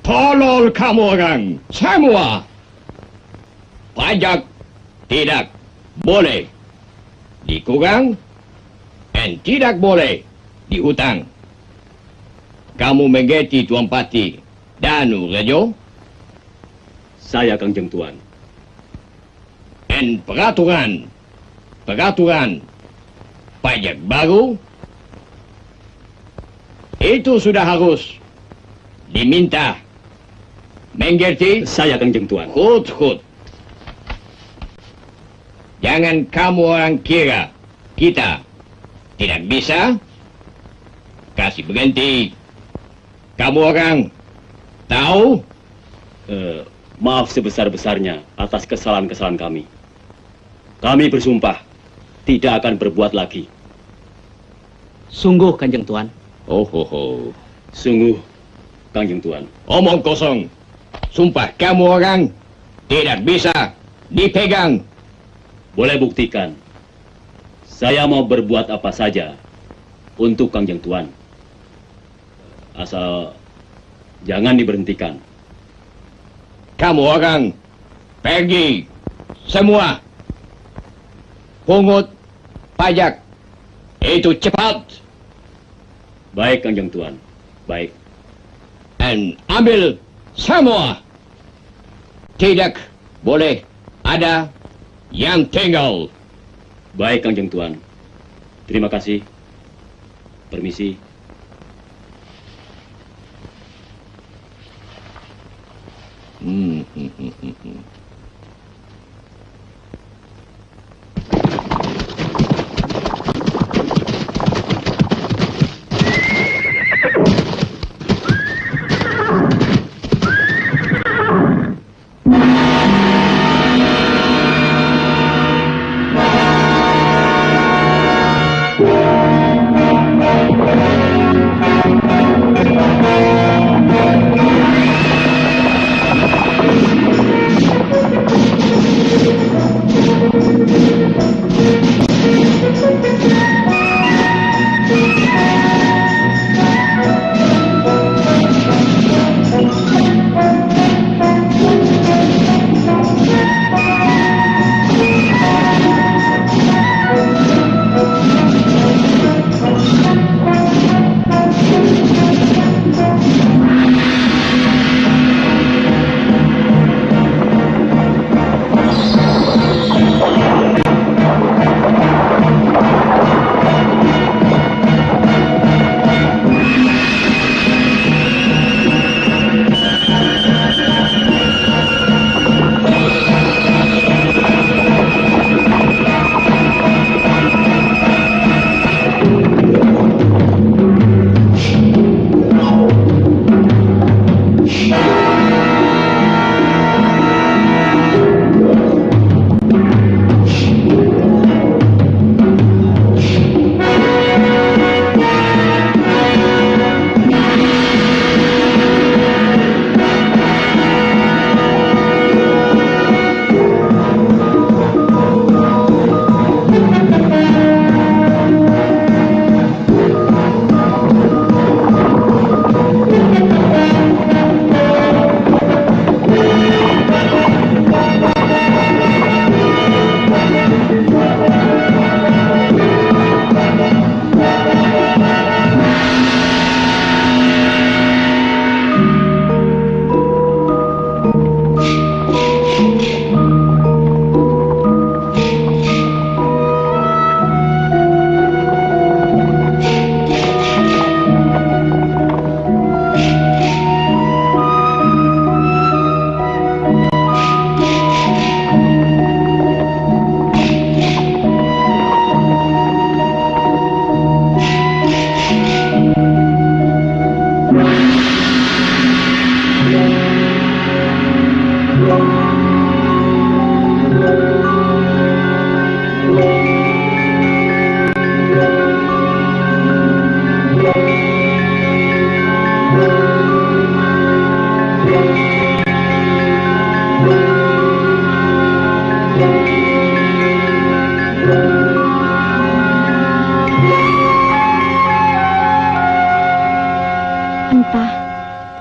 Tolol kamu orang, semua. Pajak tidak boleh dikurang dan tidak boleh dihutang. Kamu mengerti Tuan Pati Danu Rejo? Saya Kangjeng Tuan. Dan peraturan pajak baru itu sudah harus diminta. Mengerti? Saya Kangjeng Tuan. Hut. Jangan kamu orang kira kita tidak bisa. Kasih berhenti. Kamu orang tahu? Maaf sebesar-besarnya atas kesalahan-kesalahan kami. Kami bersumpah tidak akan berbuat lagi. Sungguh, Kanjeng Tuan. Sungguh, Kanjeng Tuan. Omong kosong. Sumpah kamu orang tidak bisa dipegang. Boleh buktikan. Saya mau berbuat apa saja untuk Kanjeng Tuan. Asal jangan diberhentikan. Kamu orang pergi semua. Pungut pajak itu cepat. Baik, Kanjeng Tuan. Baik. Dan ambil semua. Tidak boleh ada yang tinggal. Baik, Kanjeng Tuan. Terima kasih. Permisi.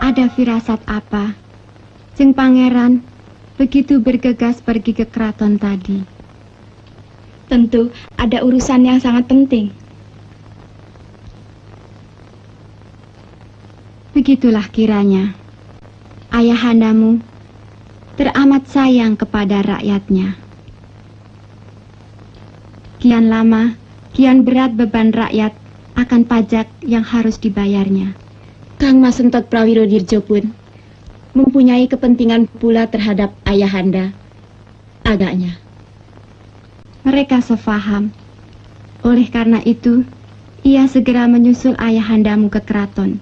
ada firasat apa Jeng Pangeran begitu bergegas pergi ke keraton tadi? Tentu ada urusan yang sangat penting. Begitulah kiranya. Ayahandamu teramat sayang kepada rakyatnya. Kian lama, kian berat beban rakyat akan pajak yang harus dibayarnya. Kang Mas Entot Prawirodirjo pun mempunyai kepentingan pula terhadap ayahanda, agaknya. Mereka sefaham. Oleh karena itu, ia segera menyusul ayahandamu ke keraton.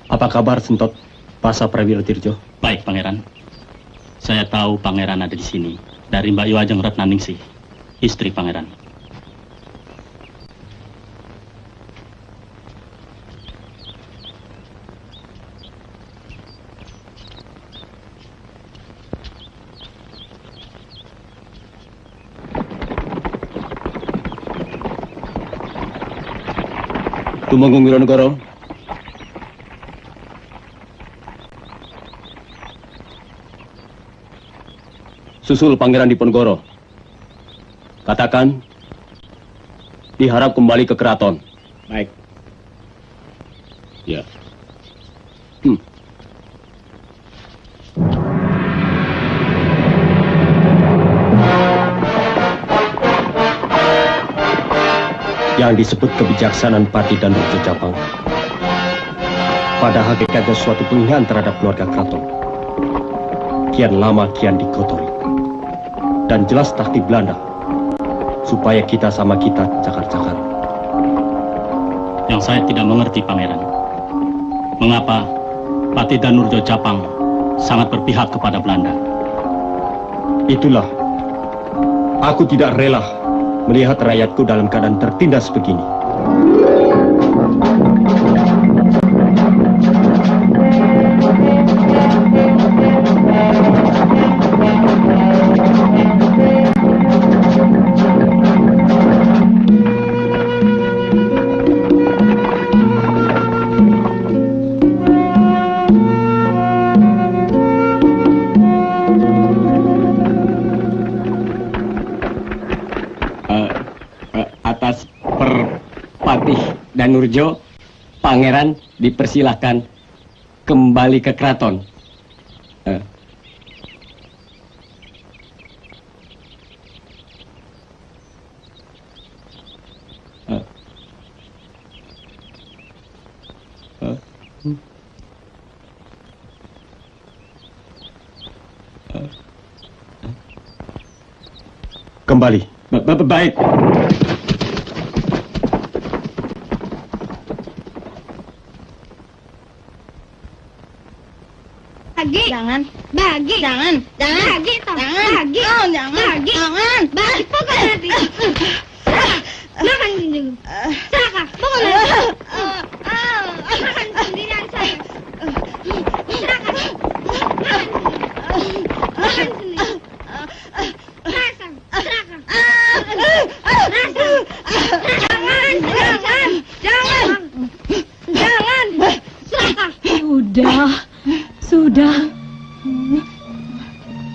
Apa kabar, Sentot Pasa Prawirodirjo? Baik, Pangeran. Saya tahu Pangeran ada di sini dari Mbak Iwajeng Ratnaningsih, istri Pangeran. Tumenggung Wironegoro. Susul Pangeran Diponegoro. Katakan, diharap kembali ke keraton. Baik. Ya. Yang disebut kebijaksanaan Pati Danurjo Japang, pada hakikatnya suatu penghinaan terhadap keluarga keraton. Kian lama kian dikotori. Dan jelas taktik Belanda supaya kita sama kita cakar-cakar. Yang saya tidak mengerti, Pangeran, mengapa Pati Danurjo Japang sangat berpihak kepada Belanda? Itulah, aku tidak rela melihat rakyatku dalam keadaan tertindas begini. Danurjo, Pangeran dipersilahkan kembali ke keraton. Kembali. Baik. Jangan. Bagi. Jangan. Bagi. Jangan. Bagi. Oh, jangan. Bagi. Jangan. Bagi.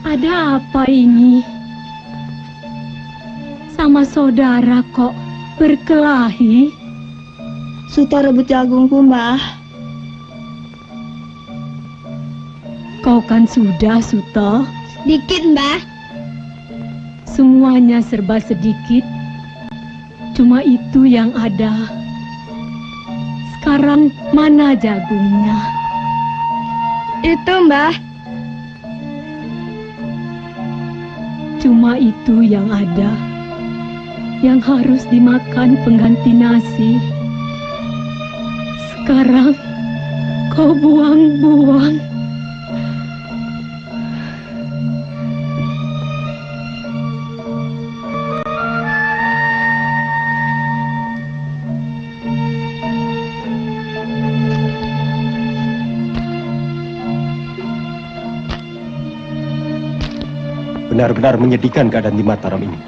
Ada apa ini? Sama saudara kok berkelahi? Suta rebut jagungku, Mbah. Kau kan sudah, Suta. Sedikit, Mbah. Semuanya serba sedikit. Cuma itu yang ada. Sekarang mana jagungnya? Itu, Mbah. Cuma itu yang ada. Yang harus dimakan pengganti nasi. Sekarang kau buang-buang. Benar-benar menyedihkan keadaan di Mataram ini.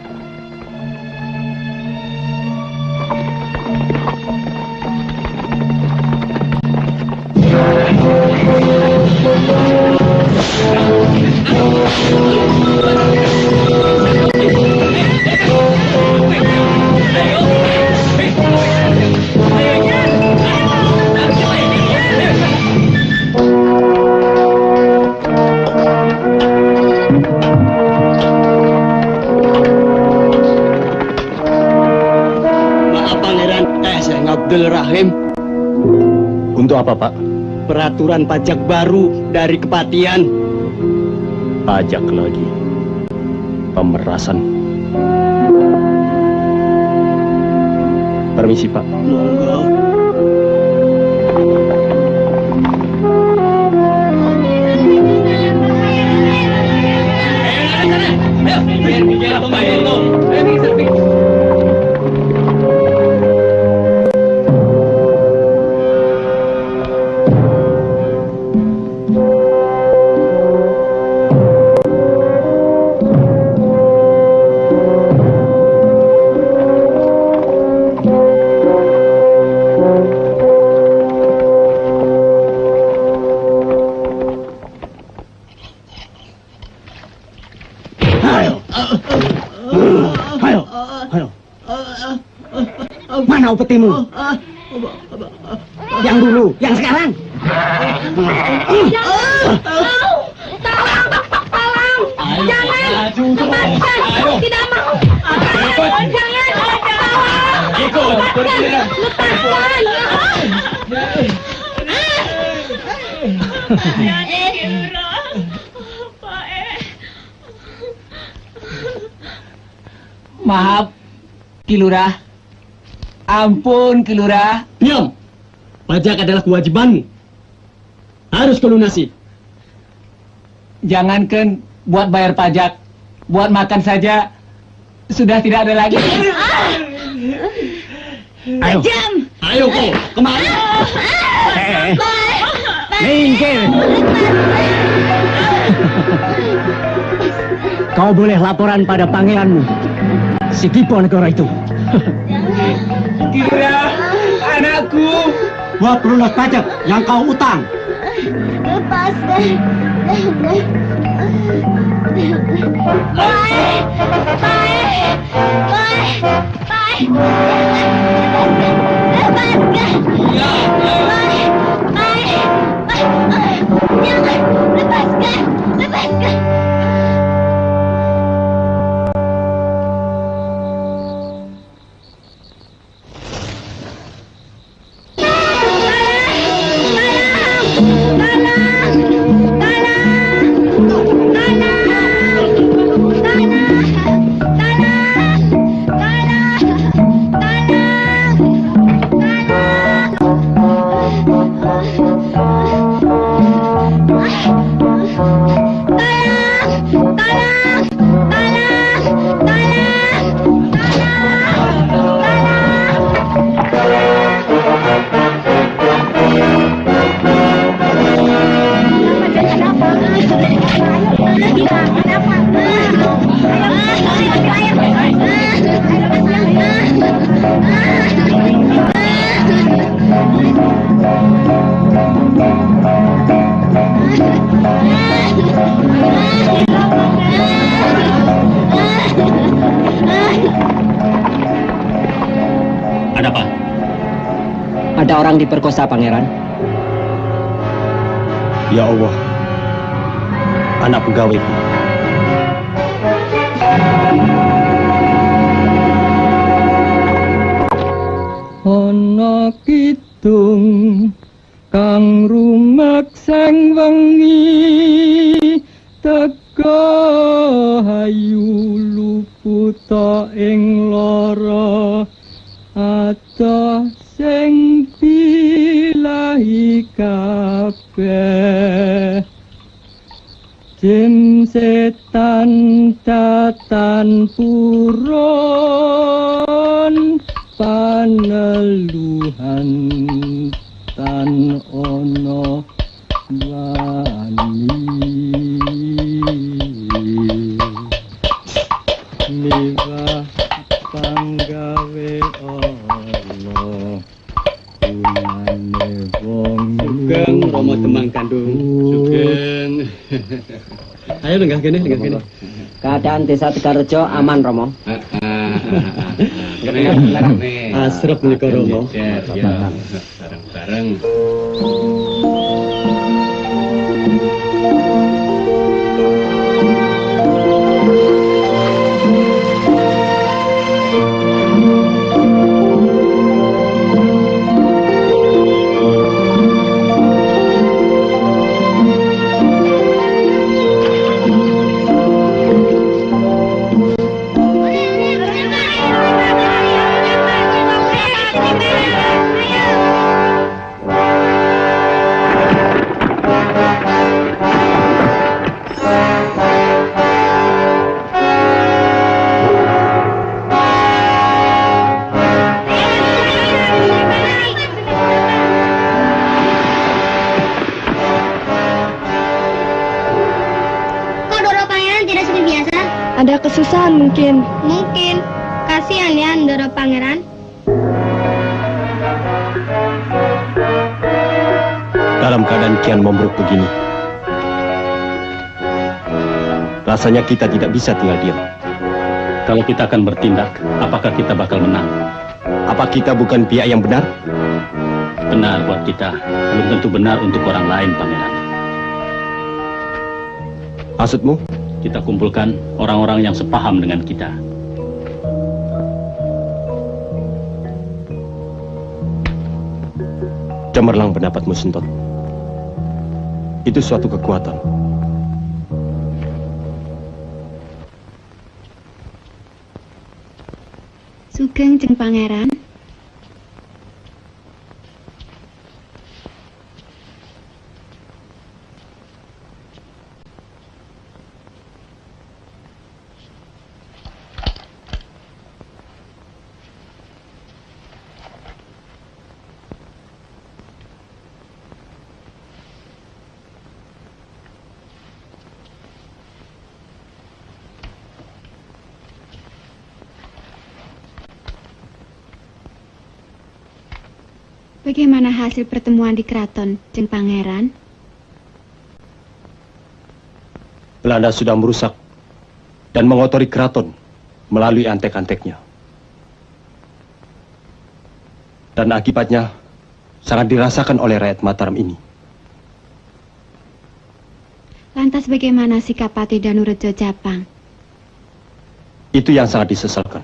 Abdul Rahim. Untuk apa, Pak? Peraturan pajak baru dari Kepatian. Pajak lagi. Pemerasan. Permisi, Pak. Monggo. Mana upetimu? Yang dulu, yang sekarang. Tolong! Jangan! Lepaskan! Tidak mau! Jangan! Tolong! Lepaskan! Maaf, Kilurah. Ampun, Kilurah. Diam! Pajak adalah kewajibanmu. Harus kau lunasi. Jangankan buat bayar pajak, buat makan saja sudah tidak ada lagi. Ayo, ayo kau, kemari. Minggir. Kau boleh laporan pada pangeranmu, si Kipo negara itu. Kira anakku Buat pelunas pajak yang kau utang. Lepaskan. Baik. Lepaskan. Jangan. Lepaskan. Tanah! Ada orang diperkosa, Pangeran. Ya Allah, anak pegawaiku. Ana kidung kang rumekseng wengi teka hayu luputa ing lara ata sing bilahi kabeh jin setan tatan puron paneluhan tan ono wani liwah panggawe Allah unane wong Sugeng Rama Demang Kandung. Sugeng. Ayo lenggah kene. Keadaan desa Tegarejo aman, Romo. Asrep menika Romo. Ya, bareng-bareng. Ada kesusahan mungkin. Mungkin. Kasihan ya Ndoro Pangeran. Dalam keadaan kian memburuk begini, rasanya kita tidak bisa tinggal diam. Kalau kita akan bertindak, apakah kita bakal menang? Apa kita bukan pihak yang benar? Benar buat kita, belum tentu benar untuk orang lain, Pangeran. Maksudmu? Kita kumpulkan orang-orang yang sepaham dengan kita. Cemerlang pendapatmu, Sentot. Itu suatu kekuatan. Sugeng Jeng Pangeran. Bagaimana hasil pertemuan di keraton, Jeng Pangeran? Belanda sudah merusak dan mengotori keraton melalui antek-anteknya. Dan akibatnya sangat dirasakan oleh rakyat Mataram ini. Lantas bagaimana sikap Pati Danurejo Japang? Itu yang sangat disesalkan.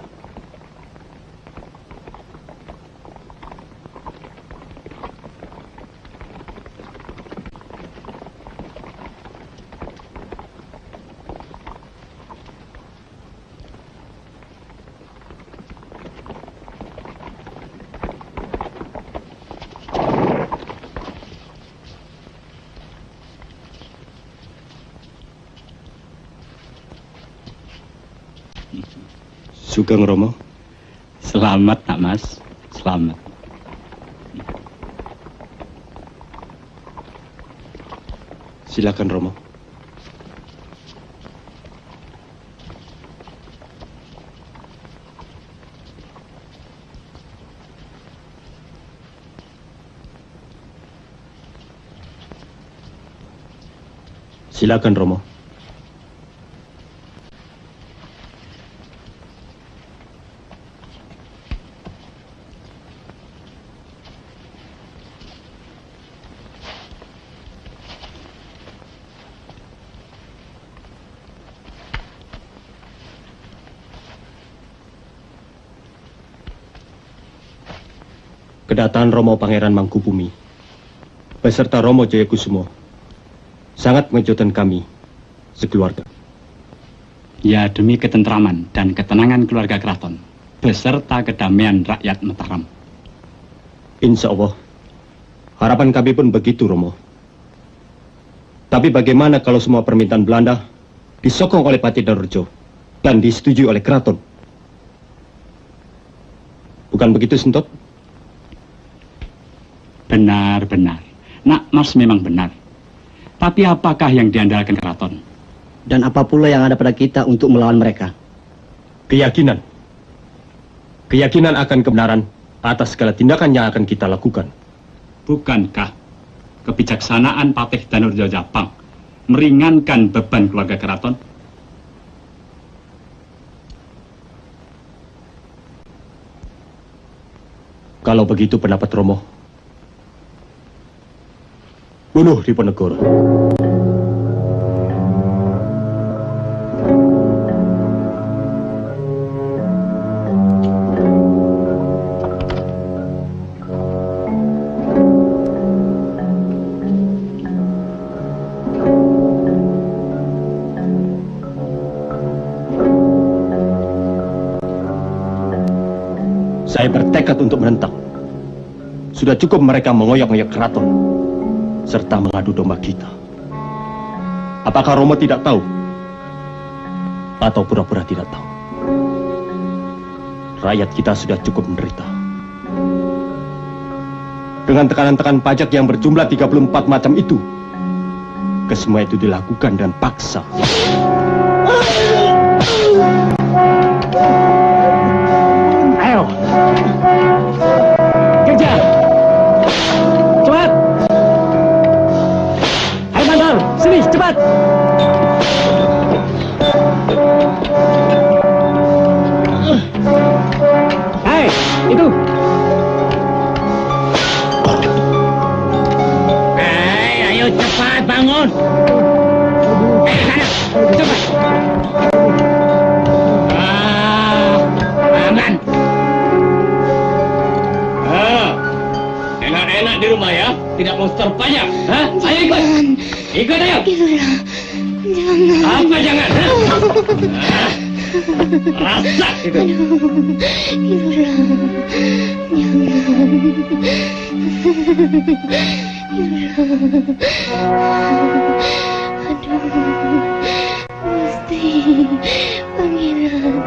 Sugeng Romo. Selamat, Nak Mas. Selamat. Silakan Romo. Silakan Romo. Kedatangan Romo Pangeran Mangkubumi beserta Romo Jayakusumo sangat mengejutkan kami sekeluarga. Ya, demi ketentraman dan ketenangan keluarga keraton beserta kedamaian rakyat Mataram. Insya Allah, harapan kami pun begitu, Romo. Tapi bagaimana kalau semua permintaan Belanda disokong oleh Patih Danurejo dan disetujui oleh keraton? Bukan begitu, Sentot? Benar-benar. Nak Mas memang benar. Tapi apakah yang diandalkan keraton? Dan apa pula yang ada pada kita untuk melawan mereka? Keyakinan. Keyakinan akan kebenaran atas segala tindakan yang akan kita lakukan. Bukankah kebijaksanaan Patih Danurejo Japang meringankan beban keluarga keraton? Kalau begitu pendapat Romo, bunuh Diponegoro. Saya bertekad untuk menentang. Sudah cukup mereka mengoyak-ngoyak keraton serta mengadu domba kita. Apakah Romo tidak tahu? Atau pura-pura tidak tahu? Rakyat kita sudah cukup menderita. Dengan tekanan-tekanan pajak yang berjumlah 34 macam itu, kesemua itu dilakukan dengan paksa. Ayo, kerja, cepat. Ayo Mandor, sini cepat. Hai, itu. Ayo cepat bangun. Sana, cepat. Aman. Enak-enak di rumah ya, tidak mau setor pajak. Hah? Ayo ikut. Ikut ayo. Jangan. Apa jangan? Rasa itu. Aduh, Gusti Pangeran.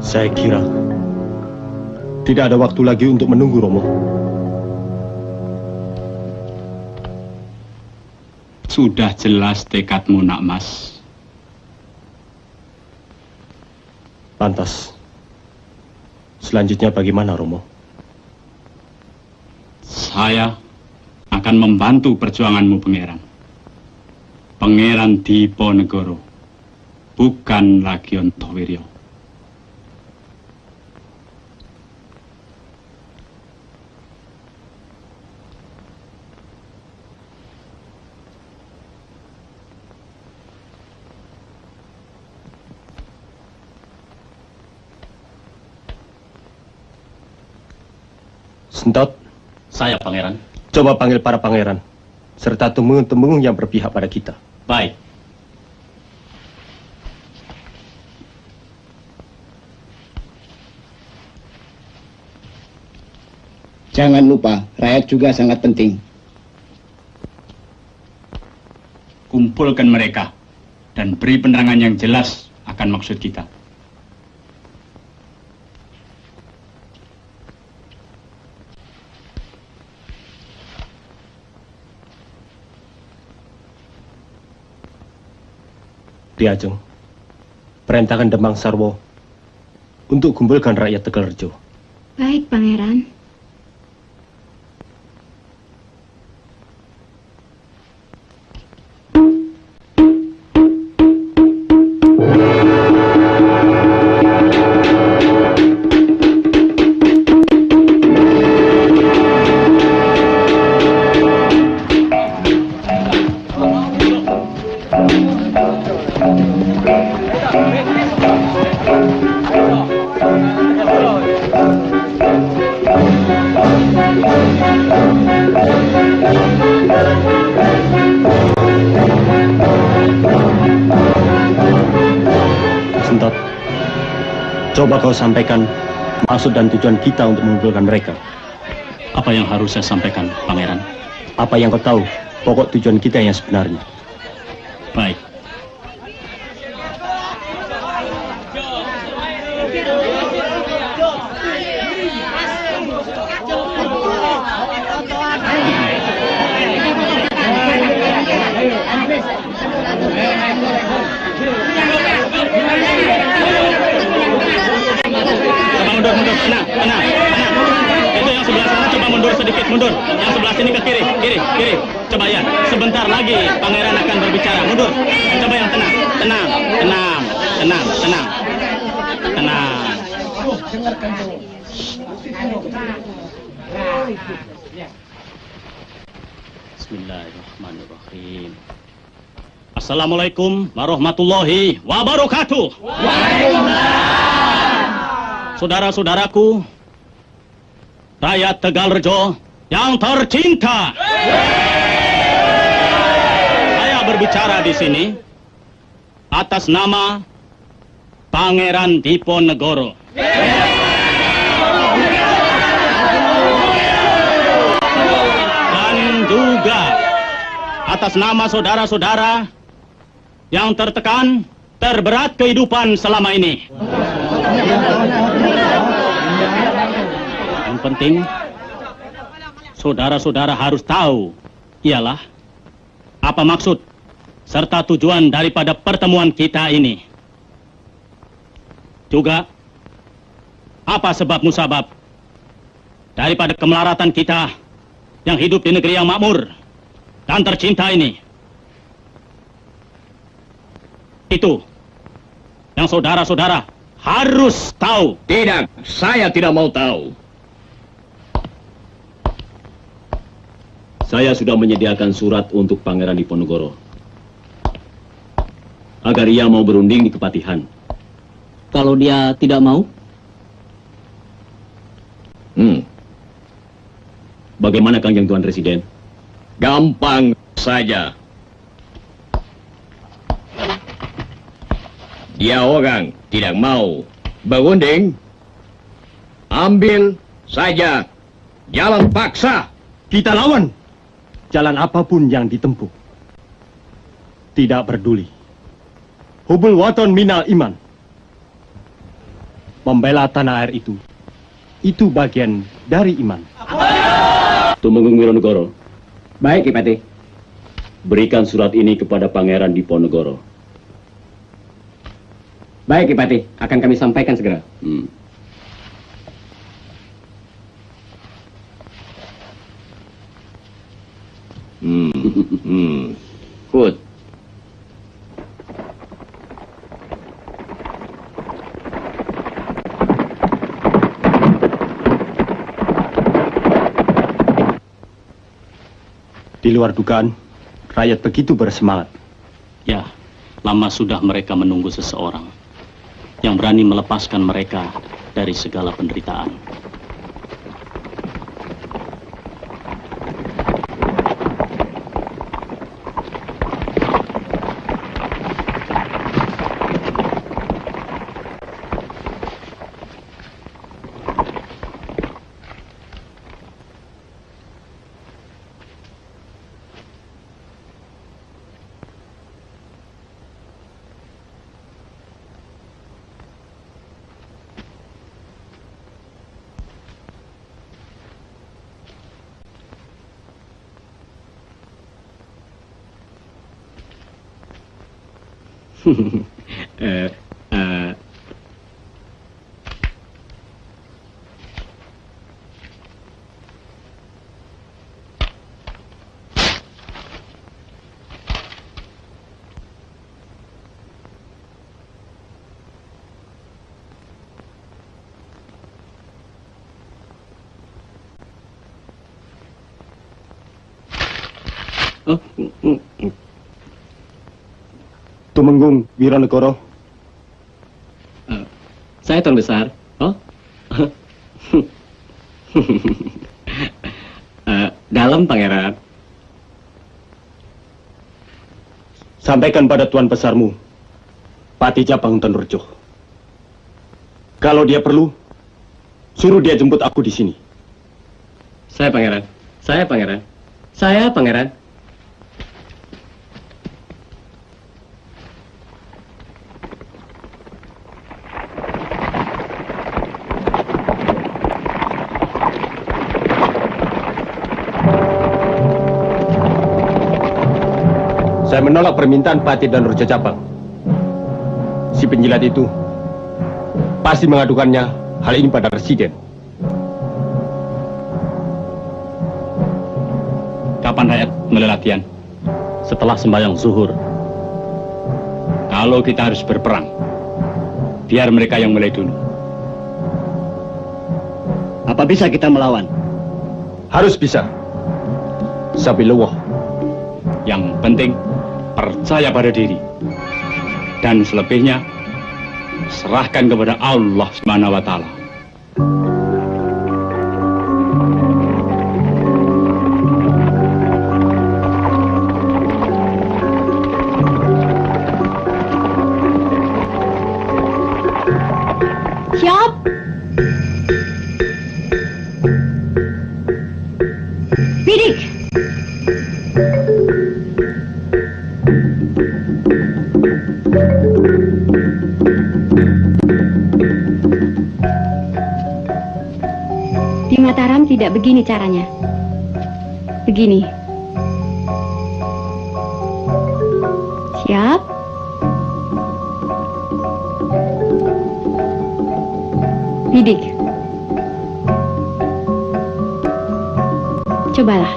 Saya kira tidak ada waktu lagi untuk menunggu, Romo. Sudah jelas tekadmu, Nak Mas. Pantas. Selanjutnya bagaimana, Romo? Saya akan membantu perjuanganmu, Pangeran. Pangeran Diponegoro, bukan lagi Ontowiryo. Sentot, Saya, Pangeran. coba panggil para pangeran, serta temenggung-temenggung yang berpihak pada kita. Baik. Jangan lupa, rakyat juga sangat penting. Kumpulkan mereka dan beri penerangan yang jelas akan maksud kita. Ki Ajeng, perintahkan Demang Sarwo untuk kumpulkan rakyat Tegalrejo. Baik, Pangeran. Kentot, coba kau sampaikan maksud dan tujuan kita untuk mengumpulkan mereka. Apa yang harus saya sampaikan, Pangeran? Apa yang kau tahu pokok tujuan kita yang sebenarnya? Baik. Mundur, tenang. Itu yang sebelah sana coba mundur sedikit, mundur. Yang sebelah sini ke kiri. Coba ya, sebentar lagi pangeran akan berbicara, mundur. Coba yang tenang. Bismillahirrahmanirrahim. Assalamualaikum warahmatullahi wabarakatuh. Saudara-saudaraku, rakyat Tegalrejo yang tercinta. Saya berbicara di sini atas nama Pangeran Diponegoro. Dan juga atas nama saudara-saudara yang tertekan, terberat kehidupan selama ini. Yang penting, saudara-saudara harus tahu, ialah apa maksud serta tujuan daripada pertemuan kita ini. Juga, apa sebab musabab daripada kemelaratan kita yang hidup di negeri yang makmur dan tercinta ini. Itu yang saudara-saudara harus tahu. Tidak, saya tidak mau tahu. Saya sudah menyediakan surat untuk Pangeran Diponegoro agar ia mau berunding di Kepatihan. Kalau dia tidak mau? Bagaimana Kanjeng Tuan Residen? Gampang saja. Dia orang tidak mau berunding, ambil saja jalan paksa. Kita lawan jalan apapun yang ditempuh. Tidak peduli. Hubul waton minal iman. Membela tanah air itu bagian dari iman. Tumenggung Wironegoro. Baik, Ki Pati. Berikan surat ini kepada Pangeran Diponegoro. Baik, Ki Pati. Akan kami sampaikan segera. Good. Di luar dugaan, rakyat begitu bersemangat. Ya, lama sudah mereka menunggu seseorang yang berani melepaskan mereka dari segala penderitaan. Tumenggung Wironegoro. Saya Tuan Besar. Oh? Dalam, Pangeran. Sampaikan pada Tuan Besarmu, Pati Japang Tenurjo. Kalau dia perlu, suruh dia jemput aku di sini. Saya pangeran. Saya pangeran. Saya pangeran. Saya menolak permintaan Patih dan Raja Capang. Si penjilat itu pasti mengadukannya hal ini pada Residen. Kapan rakyat mulai latihan? Setelah sembahyang zuhur. Kalau kita harus berperang, biar mereka yang mulai dulu. Apa bisa kita melawan? Harus bisa. Sabilullah. Yang penting, percaya pada diri. Dan selebihnya, serahkan kepada Allah Subhanahu wa Ta'ala. Siap. Bidik. Di Mataram tidak begini caranya. Begini. Siap. Bidik. Cobalah.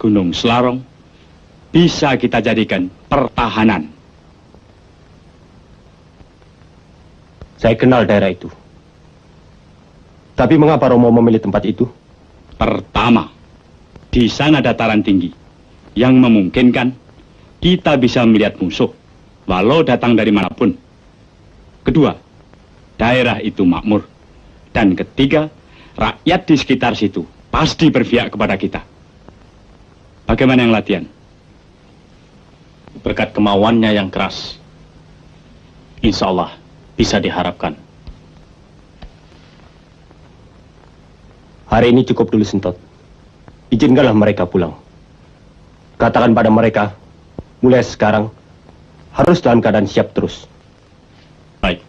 Gunung Selarong bisa kita jadikan pertahanan. Saya kenal daerah itu. Tapi mengapa Romo memilih tempat itu? Pertama, di sana dataran tinggi yang memungkinkan kita bisa melihat musuh walau datang dari manapun. Kedua, daerah itu makmur. Dan ketiga, rakyat di sekitar situ pasti berpihak kepada kita. Bagaimana yang latihan? Berkat kemauannya yang keras, insya Allah bisa diharapkan. Hari ini cukup dulu, Sentot. Izinkanlah mereka pulang. Katakan pada mereka, mulai sekarang harus dalam keadaan siap terus. Baik.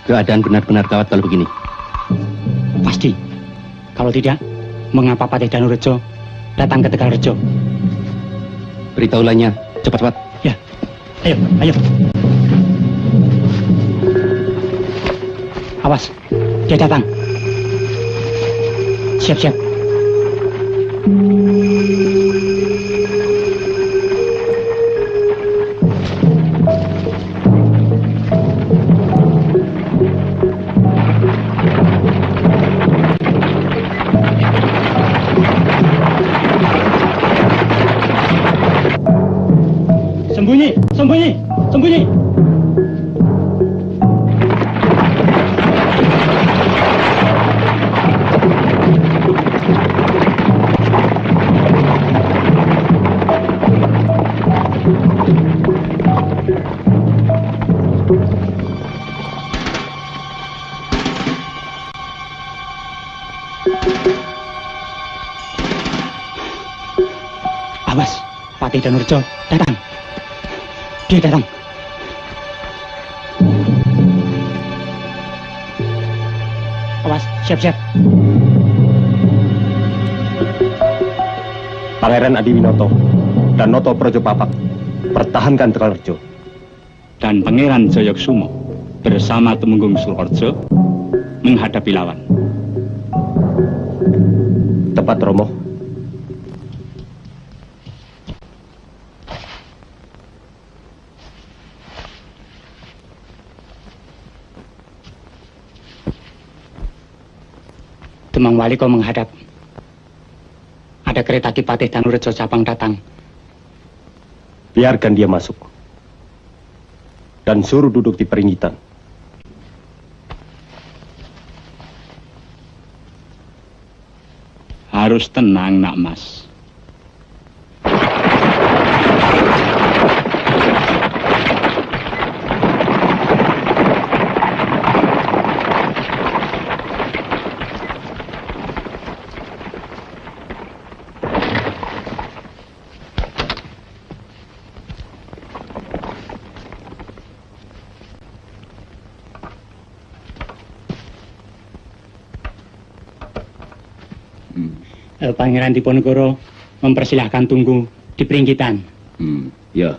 Keadaan benar-benar gawat kalau begini. Pasti. Kalau tidak, mengapa Patih Danurejo datang ke Tegalrejo? Beritaulahnya, cepat-cepat. Ya, ayo, ayo. Awas, dia datang. Siap-siap. Sembunyi, sembunyi, sembunyi. Patih Danurjo datang. Dia datang. Awas, siap-siap. Pangeran Adiwinoto dan Noto Projopapak, pertahankan Tegalrejo. Dan Pangeran Jayaksumo bersama Temenggung Surorejo menghadapi lawan. Tepat, Romo. Demang Wali kau menghadap. Ada kereta Ki Patih Danurjo Japang datang. Biarkan dia masuk. Dan suruh duduk di peringgitan. Harus tenang, Nak Mas. Pangeran Diponegoro mempersilahkan tunggu di peringgitan. Ya.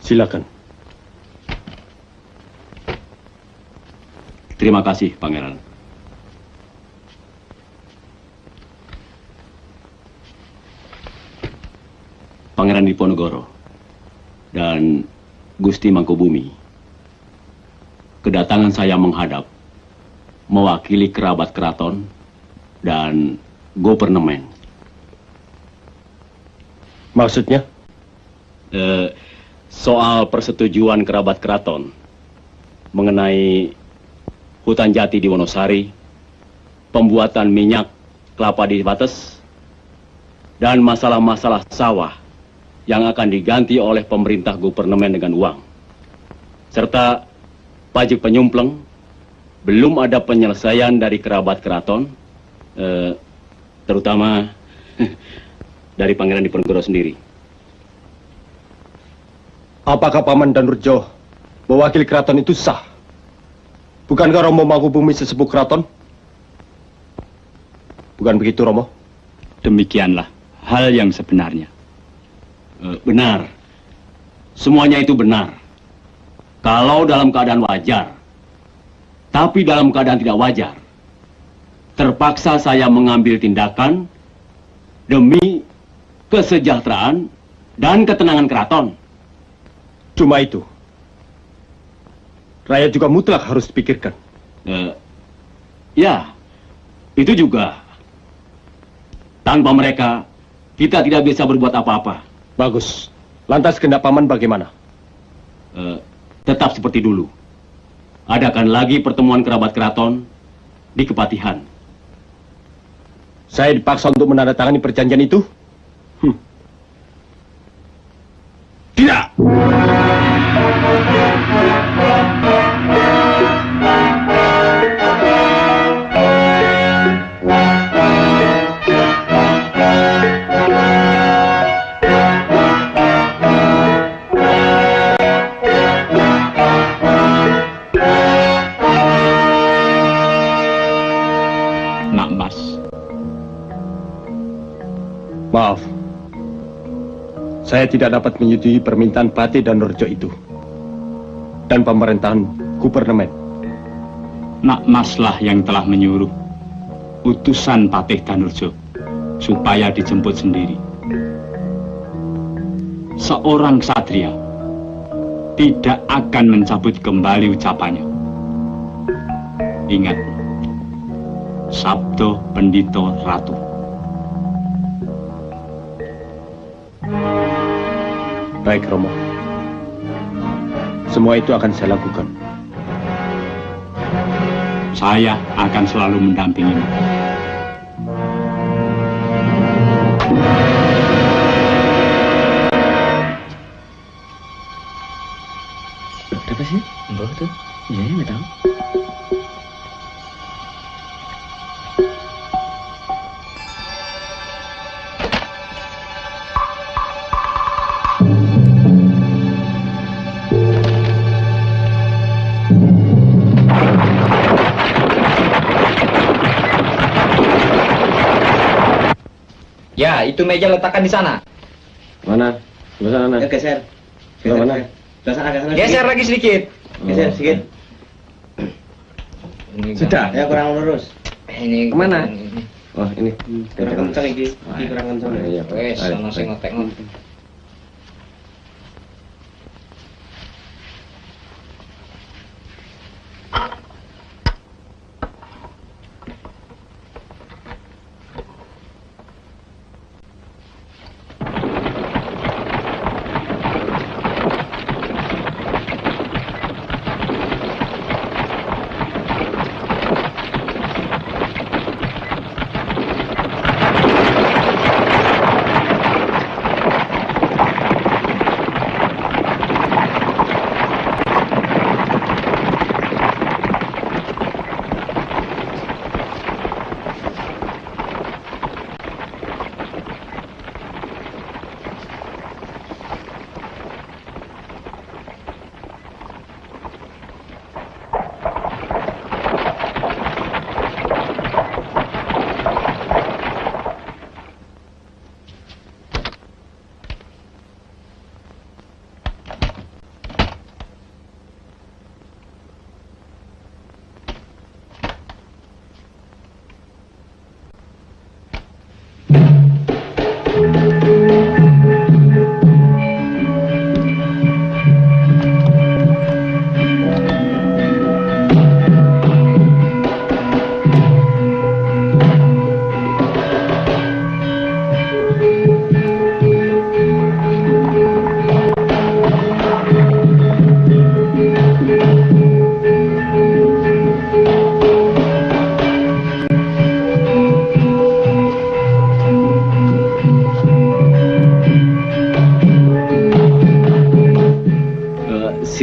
Silakan. Terima kasih, Pangeran. Pangeran Diponegoro dan Gusti Mangkubumi, kedatangan saya menghadap mewakili kerabat keraton dan Gopernemen. Maksudnya? Soal persetujuan kerabat keraton mengenai hutan jati di Wonosari, pembuatan minyak kelapa di Wates, dan masalah-masalah sawah yang akan diganti oleh pemerintah Gopernemen dengan uang. Serta pajak penyumpleng, belum ada penyelesaian dari kerabat keraton, terutama dari Pangeran Diponegoro sendiri. Apakah Paman Danurjo mewakili keraton itu sah? Bukankah Romo Mangkubumi sesepuh keraton? Bukan begitu, Romo? Demikianlah hal yang sebenarnya. Benar. Semuanya itu benar. Kalau dalam keadaan wajar. Tapi dalam keadaan tidak wajar. Terpaksa saya mengambil tindakan demi kesejahteraan dan ketenangan keraton. Cuma itu. Rakyat juga mutlak harus dipikirkan. Ya, itu juga. Tanpa mereka, kita tidak bisa berbuat apa-apa. Bagus. Lantas kehendak Paman bagaimana? Tetap seperti dulu. Adakan lagi pertemuan kerabat keraton di Kepatihan. Saya dipaksa untuk menandatangani perjanjian itu? Tidak! Maaf, saya tidak dapat menyetujui permintaan Patih Danurjo itu dan pemerintahan Gopernemen. Nak Maslah yang telah menyuruh utusan Patih Danurjo supaya dijemput sendiri. Seorang ksatria tidak akan mencabut kembali ucapannya. Ingat, Sabdo Pendito Ratu. Baik, Romo. Semua itu akan saya lakukan. Saya akan selalu mendampingimu. Mbah tuh? Iya, nggak tahu. Ya, itu meja letakkan di sana. Mana? Sebelah sana. Ya, geser. Sebelah mana? Sebelah sana, geser lagi sedikit. Geser sedikit. Sudah. Ya, kurang lurus. Ini kemana? Oh, ini. Kurang kencang ini. Kurang kencang. Iya. Wes, sono sing ngotek-ngotek.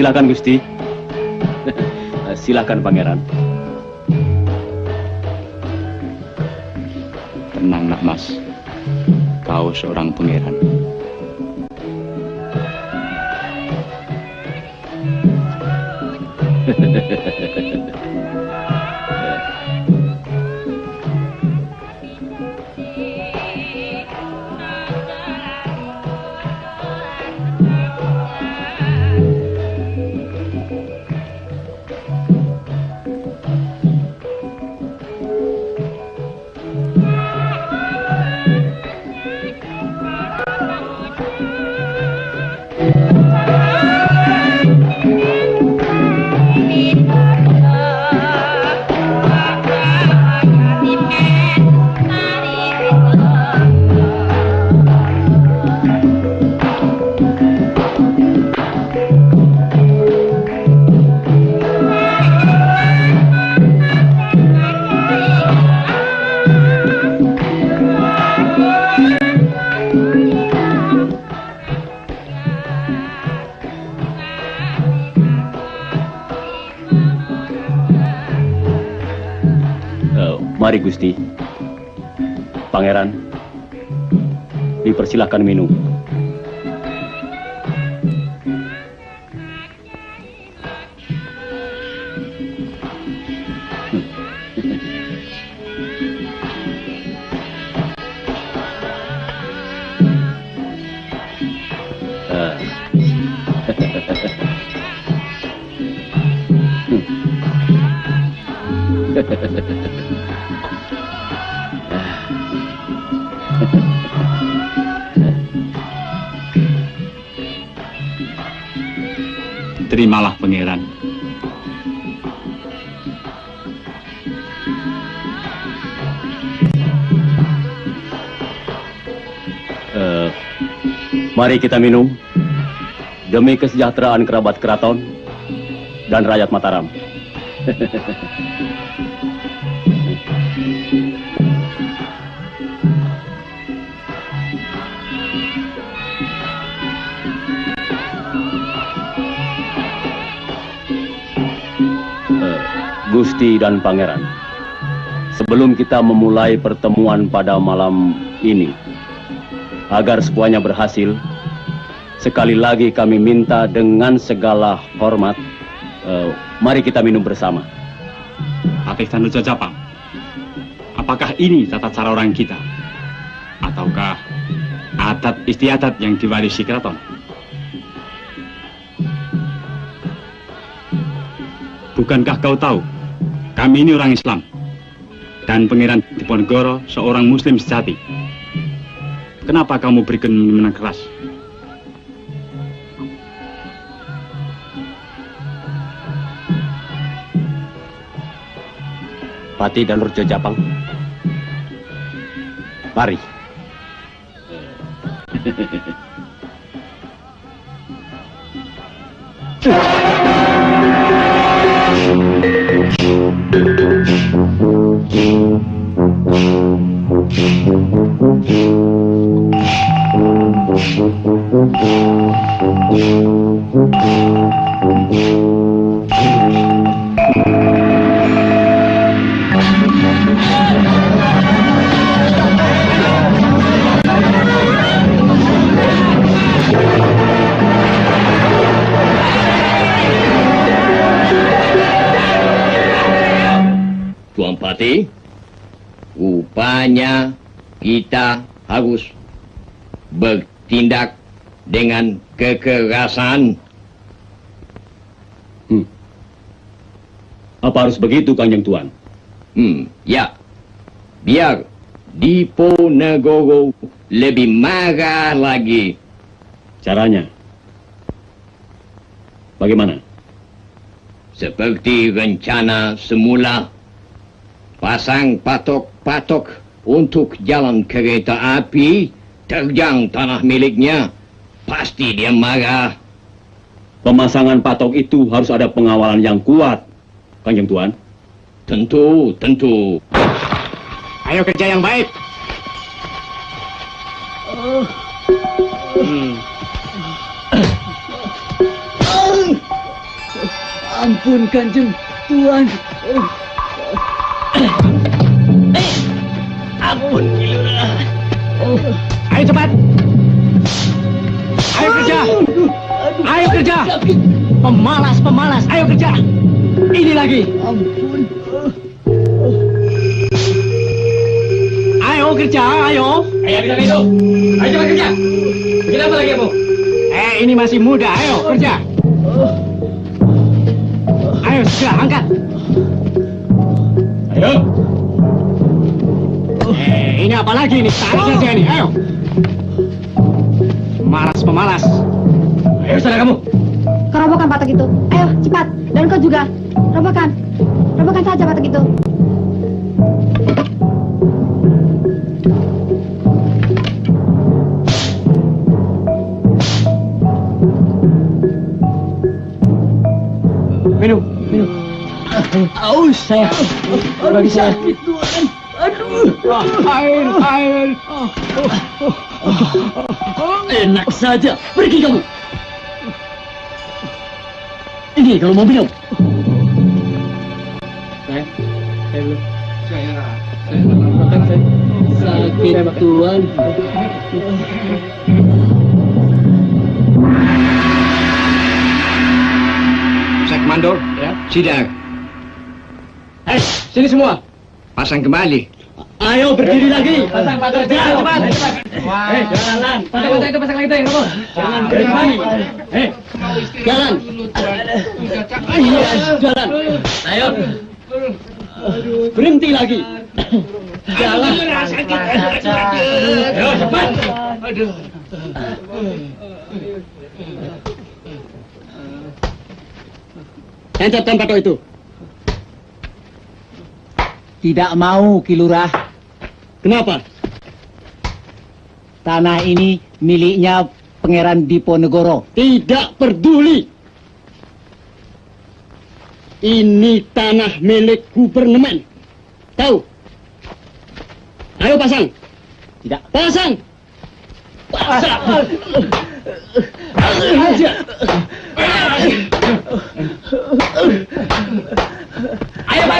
Silakan Gusti. Silakan Pangeran. Tenang nak Mas, kau seorang pangeran. Mari Gusti. Pangeran, dipersilahkan minum. Terimalah Pangeran. Mari kita minum demi kesejahteraan kerabat keraton dan rakyat Mataram. Gusti dan Pangeran, sebelum kita memulai pertemuan pada malam ini, agar semuanya berhasil, sekali lagi kami minta dengan segala hormat, mari kita minum bersama. Patih Tanrejo Japang, apakah ini tata cara orang kita? Ataukah adat istiadat yang diwarisi keraton? Bukankah kau tahu, kami ini orang Islam, dan Pangeran Diponegoro seorang Muslim sejati. Kenapa kamu berikan minuman keras? Patih Tanrejo Japang, mari. Tuan Patih, rupanya kita harus bertindak dengan kekerasan. Apa harus begitu, Kanjeng Tuan? Ya, biar Diponegoro lebih marah lagi. Caranya? Bagaimana? Seperti rencana semula, pasang patok-patok untuk jalan kereta api, terjang tanah miliknya. Pasti dia marah. Pemasangan patok itu harus ada pengawalan yang kuat, Kanjeng Tuan. Tentu, tentu. Ayo kerja yang baik. Ampun, Kanjeng Tuan. Ampun, Kilurah. Ayo cepat. Ayo kerja. Ayo kerja. Pemalas, pemalas. Ayo kerja. Ini lagi. Ampun. Ayo kerja, ayo. Ayo bisa itu. Ayo cepat kerja. Bikin apa lagi, Bu? Ini masih muda. Ayo kerja. Ayo segera angkat. Ayo. Ini apa lagi ini? Tarik saja ini. Ayo. Malas pemalas. Ayo sana kamu. Kerobohkan patok itu. Ayo, cepat. Dan kau juga. Robohkan. Robohkan saja patok itu. Minum, minum. Aus saya. Bagi saya. Sakit, Tuan. Aduh. Air, air. Enak saja. Pergi kamu. Ini kalau mau minum. Saya belum. Saya makan saya. Sakit, Tuan. Sek Mandor, ya? Sidar. Sini semua. Pasang kembali. Ayo berdiri lagi. Pasang patok cepat. Jalan. Patok itu pasang lagi tuh yang kamu. Jangan berhenti. Jalan. Iya, jalan. Ayo. Berhenti lagi. Jalan. Ayo cepat. Aduh. Tancapkan patok itu. Tidak mau, Kilurah. Kenapa? Tanah ini miliknya Pangeran Diponegoro. Tidak peduli. Ini tanah milik gubernemen. Tahu? Ayo pasang. Tidak. Pasang. Pasang. Ayo, Pak.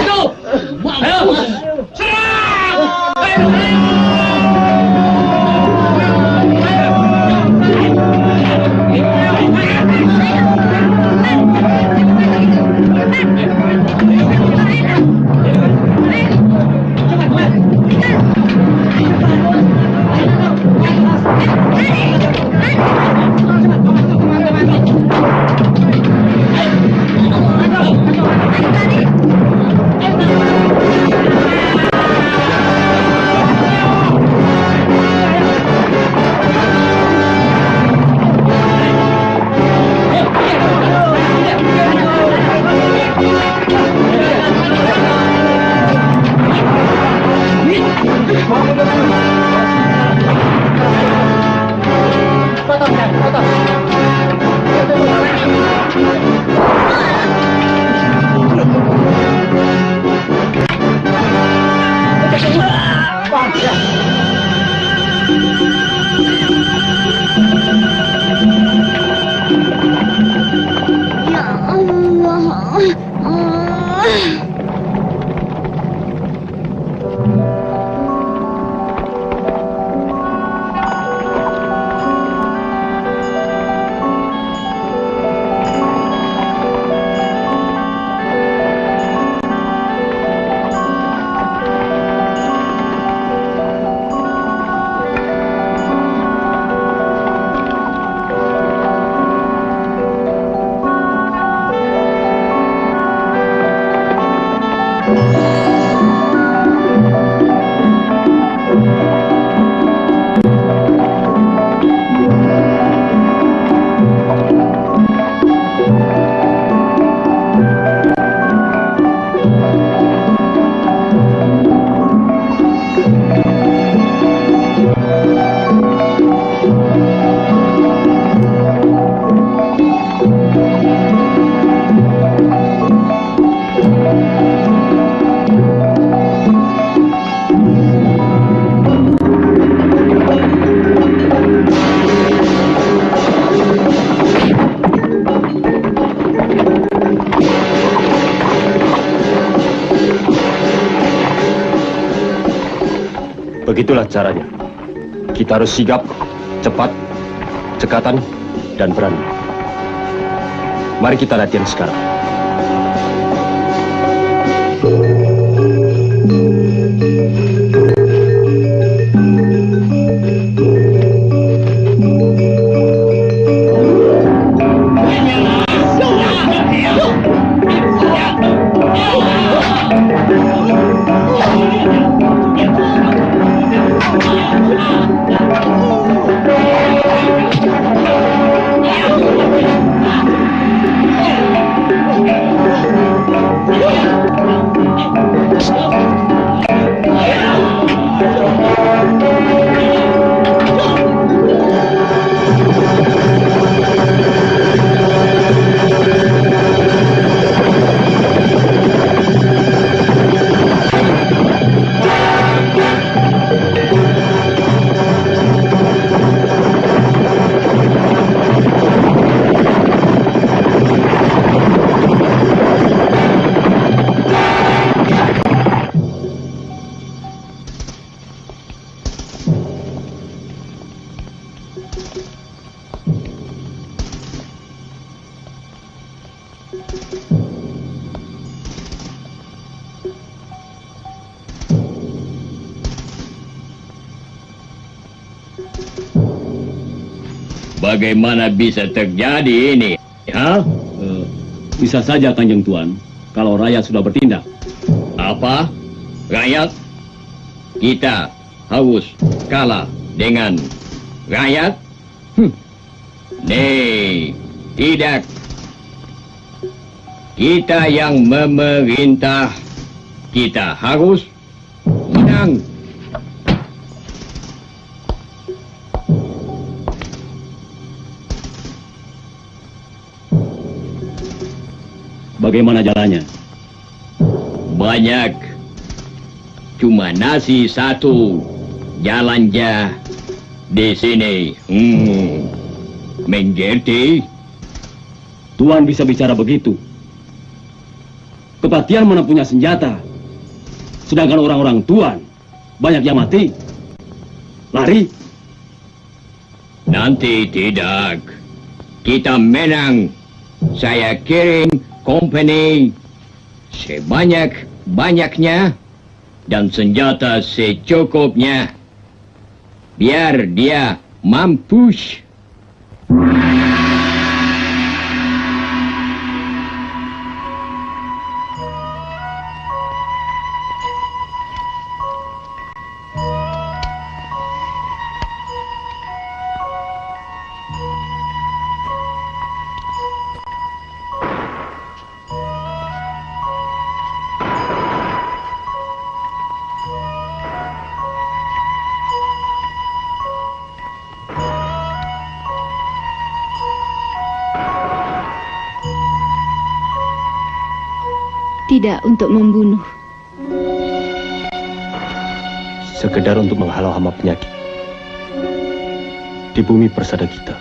Begitulah caranya. Kita harus sigap, cepat, cekatan, dan berani. Mari kita latihan sekarang. Bagaimana bisa terjadi ini? Ha? Bisa saja, Kanjeng Tuan, kalau rakyat sudah bertindak. Apa? Rakyat? Kita harus kalah dengan rakyat? Nih, tidak. Kita yang memerintah, kita harus menang. Bagaimana jalannya? Banyak. Cuma nasi satu. Jalannya di sini. Mengerti? Tuan bisa bicara begitu. Kepatihan mana punya senjata. Sedangkan orang-orang Tuan banyak yang mati. Lari. Nanti tidak. Kita menang. Saya kirim company sebanyak-banyaknya dan senjata secukupnya. Biar dia mampus. tidak untuk membunuh. Sekedar untuk menghalau hama penyakit di bumi persada kita.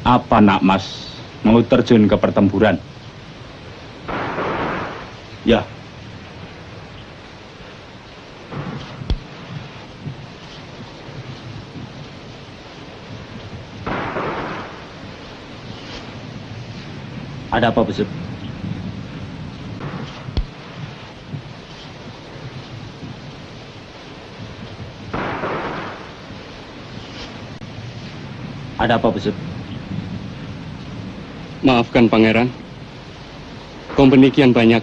Apa Nak Mas mau terjun ke pertempuran? Ya. Ada apa, Besut? Ada apa, Besut? Maafkan Pangeran, kompeni kian banyak.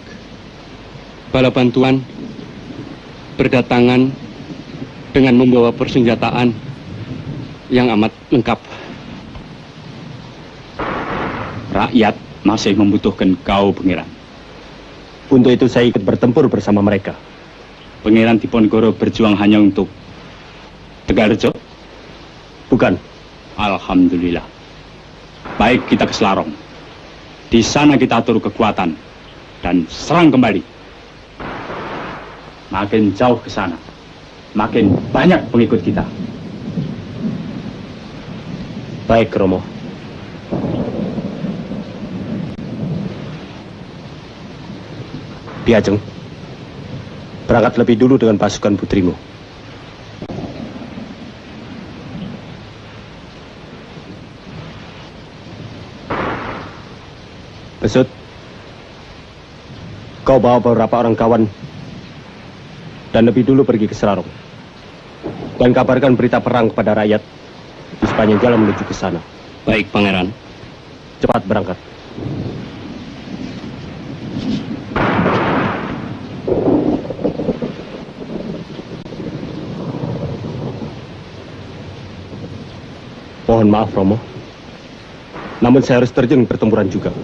Bala bantuan berdatangan dengan membawa persenjataan yang amat lengkap. Rakyat masih membutuhkan kau, Pangeran. Untuk itu saya ikut bertempur bersama mereka. Pangeran Diponegoro berjuang hanya untuk Tegarrejo? Bukan. Alhamdulillah. Baik, kita ke Selarong. Di sana kita atur kekuatan dan serang kembali. Makin jauh ke sana, makin banyak pengikut kita. Baik, Romo. Ki Ajeng, berangkat lebih dulu dengan pasukan putrimu. Besut, kau bawa beberapa orang kawan dan lebih dulu pergi ke Selarong dan kabarkan berita perang kepada rakyat di sepanjang jalan menuju ke sana. Baik, Pangeran. Cepat berangkat. Mohon maaf, Romo. Namun saya harus terjun ke pertempuran juga.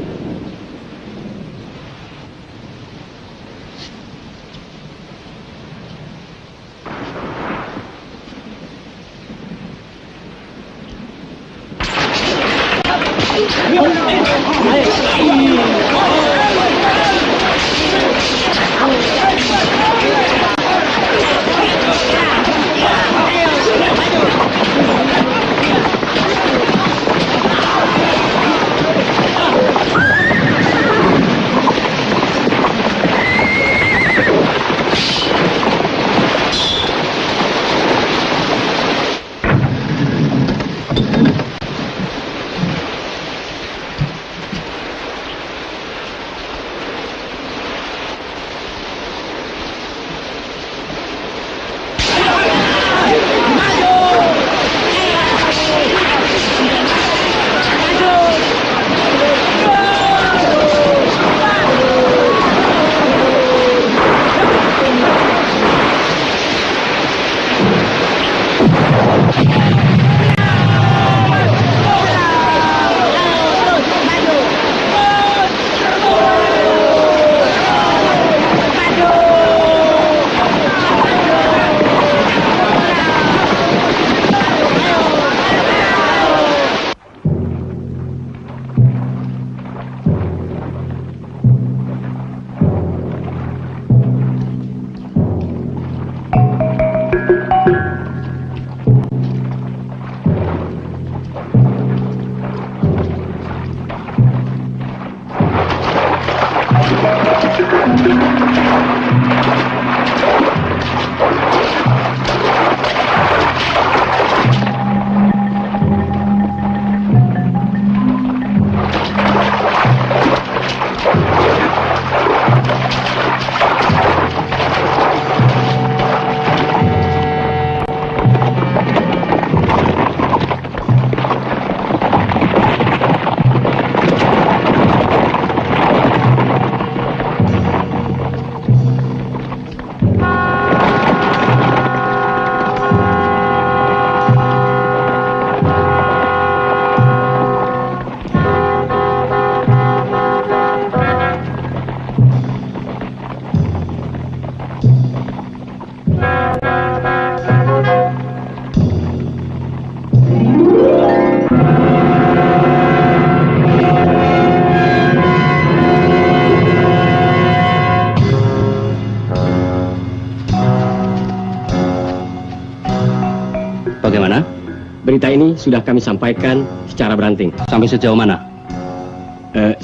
berita ini sudah kami sampaikan secara beranting. Sampai sejauh mana?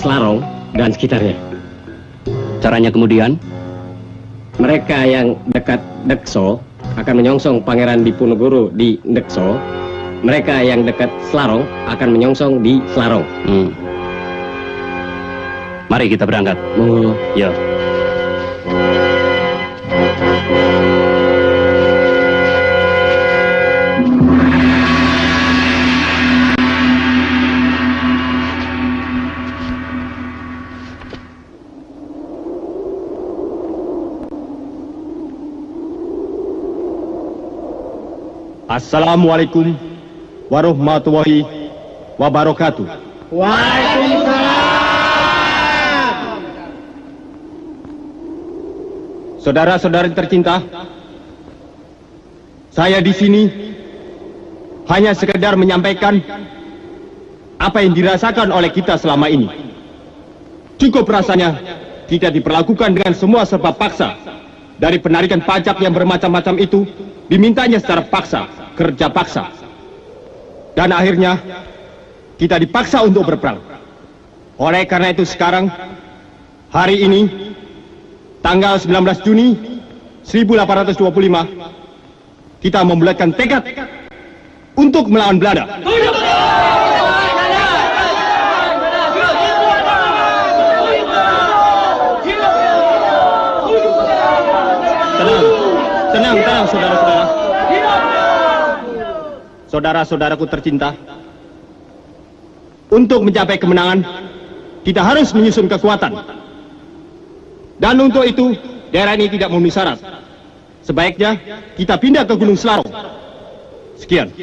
Selarong dan sekitarnya. Caranya kemudian? Mereka yang dekat Dekso akan menyongsong Pangeran Diponegoro di Dekso. Mereka yang dekat Selarong akan menyongsong di Selarong. Mari kita berangkat. Monggo. Ya. Assalamualaikum warahmatullahi wabarakatuh. Waalaikumsalam. Saudara-saudari tercinta, saya di sini hanya sekedar menyampaikan apa yang dirasakan oleh kita selama ini. Cukup rasanya kita diperlakukan dengan semua serba paksa. Dari penarikan pajak yang bermacam-macam itu, dimintanya secara paksa, kerja paksa. Dan akhirnya, kita dipaksa untuk berperang. Oleh karena itu sekarang, hari ini, tanggal 19 Juni 1825, kita membulatkan tekad untuk melawan Belanda. Tenang, saudara-saudara. Saudara-saudaraku tercinta, untuk mencapai kemenangan, kita harus menyusun kekuatan. Dan untuk itu, daerah ini tidak memenuhi syarat. Sebaiknya, kita pindah ke Gunung Selarong. Sekian.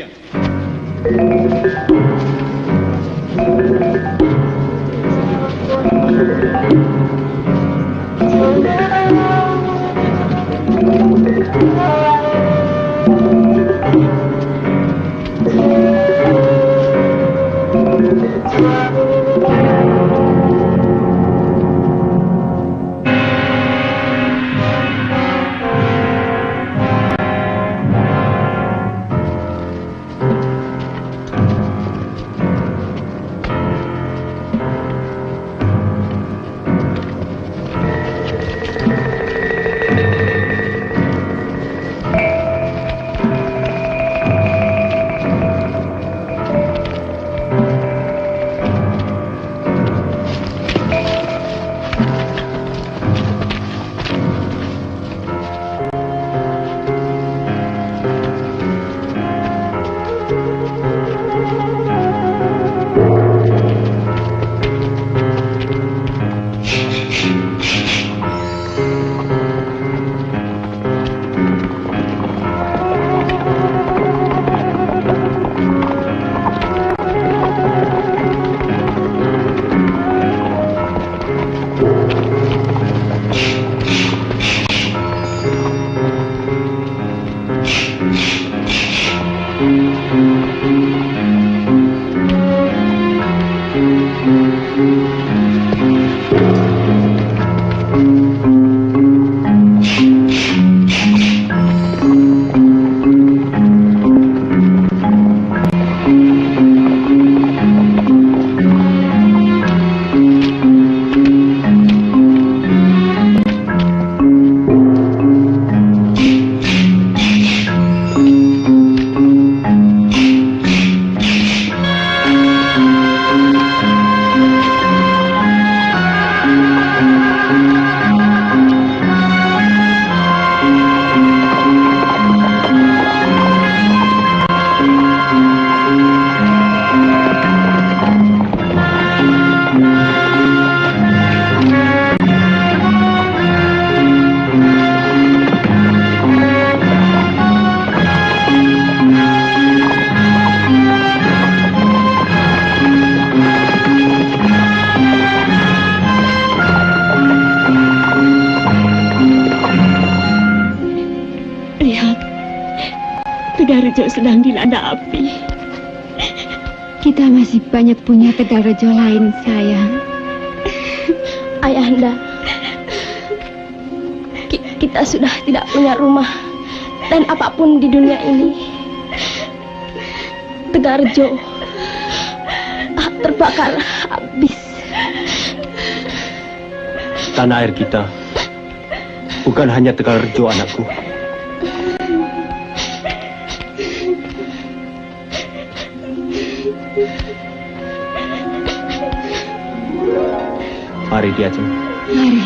Tegalrejo sedang dilanda api. Kita masih banyak punya Tegalrejo lain, sayang. Ayahanda, kita sudah tidak punya rumah dan apapun di dunia ini. Tegarjo terbakar habis. Tanah air kita bukan hanya Tegarjo, anakku. Mari Diajeng. Mari.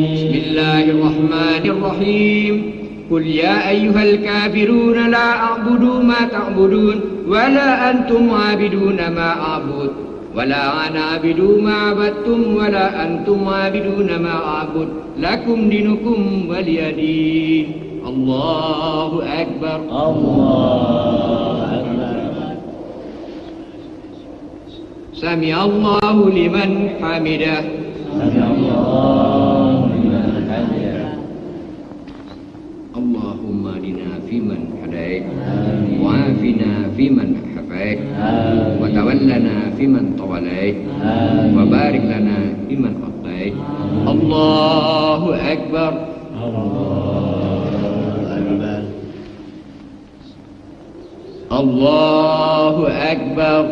Bismillahirrahmanirrahim. Qul ya ayyuhal kafirun la a'budu ma ta'budun wa la antum 'abiduna ma a'bud wa la ana 'abidu ma 'abadtum wa la antum 'abiduna ma a'bud lakum dinukum waliyadin. Allahu akbar. Allahu akbar. Sami Allahu liman hamidah. Sami Allahu liman hamidah. Allahumma adina fiman hadait wa afina fiman hafait wa tawallana fiman tawalait wa barik lana fiman atait. Allahu akbar. Allahu akbar. Allahu akbar.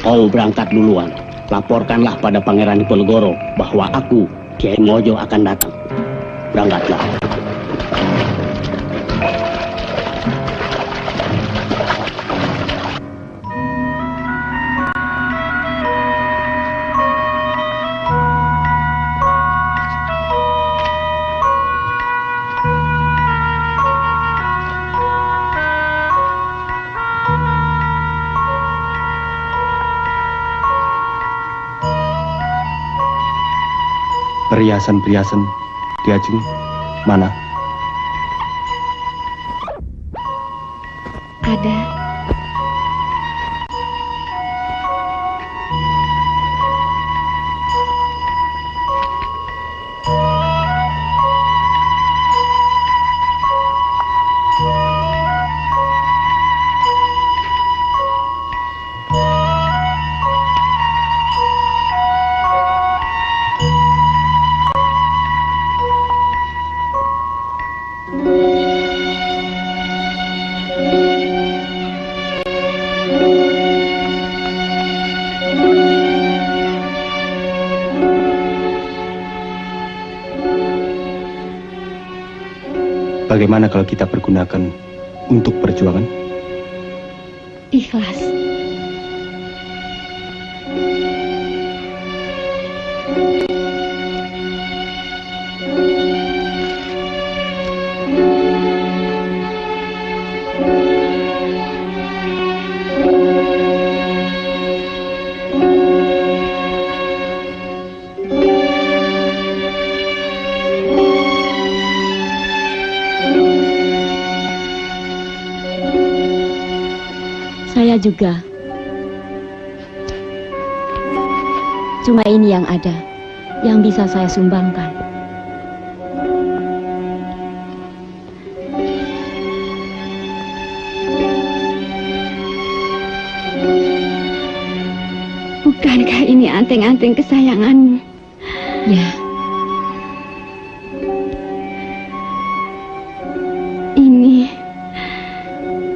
Kau berangkat duluan. Laporkanlah pada Pangeran Diponegoro bahwa aku, Kiai Mojo, akan datang. Berangkatlah. Perhiasan-perhiasan Diajeng mana? Ada. Bagaimana kalau kita pergunakan untuk perjuangan? Ikhlas. Saya juga. Cuma ini yang ada, yang bisa saya sumbangkan. Bukankah ini anting-anting kesayanganmu? Ya. Ini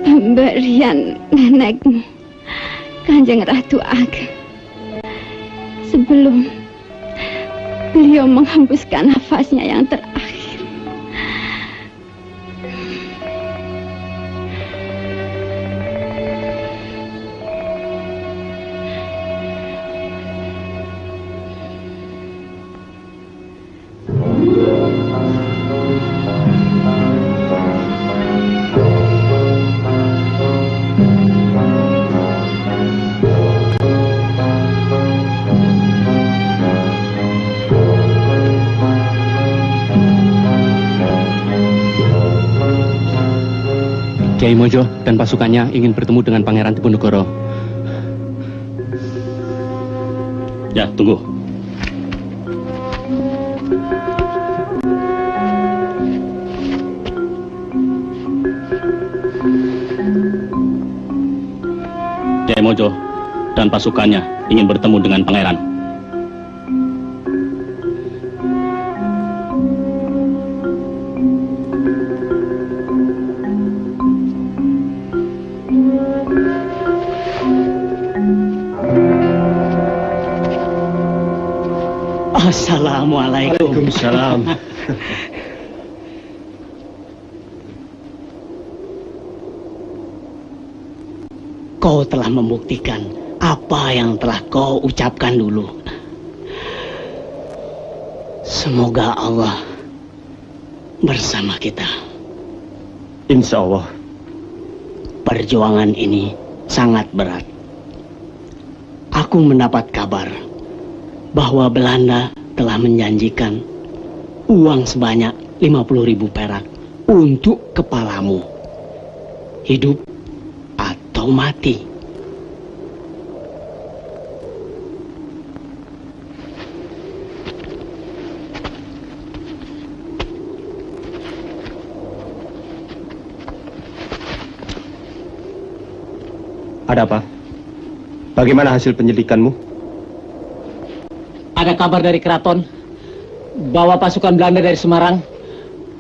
pemberian nenekmu, Kanjeng Ratu Ageng, sebelum beliau menghembuskan nafasnya yang terakhir. Kiai Mojo dan pasukannya ingin bertemu dengan Pangeran Diponegoro. Ya, tunggu. Kiai Mojo dan pasukannya ingin bertemu dengan Pangeran. Assalamualaikum. Waalaikumsalam. Kau telah membuktikan apa yang telah kau ucapkan dulu. Semoga Allah bersama kita. Insya Allah. Perjuangan ini sangat berat. Aku mendapat kabar bahwa Belanda telah menjanjikan uang sebanyak 50.000 perak untuk kepalamu. Hidup atau mati. Ada apa? Bagaimana hasil penyelidikanmu? Ada kabar dari keraton bahwa pasukan Belanda dari Semarang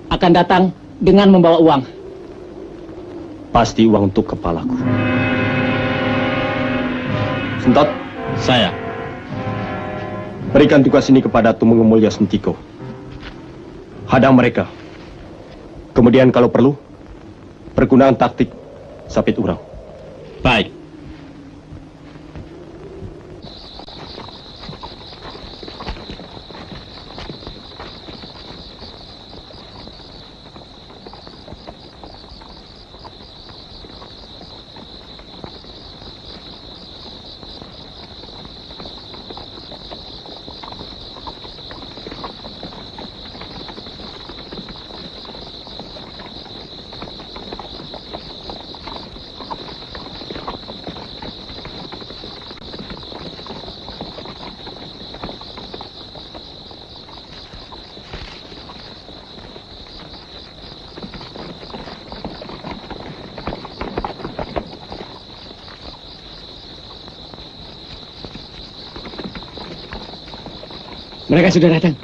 akan datang dengan membawa uang. Pasti uang untuk kepalaku. Sentot, saya. Berikan tugas ini kepada Tumenggung Mulya Sentiko. Hadang mereka. Kemudian kalau perlu, pergunakan taktik sapit urang. Baik. Mereka sudah datang.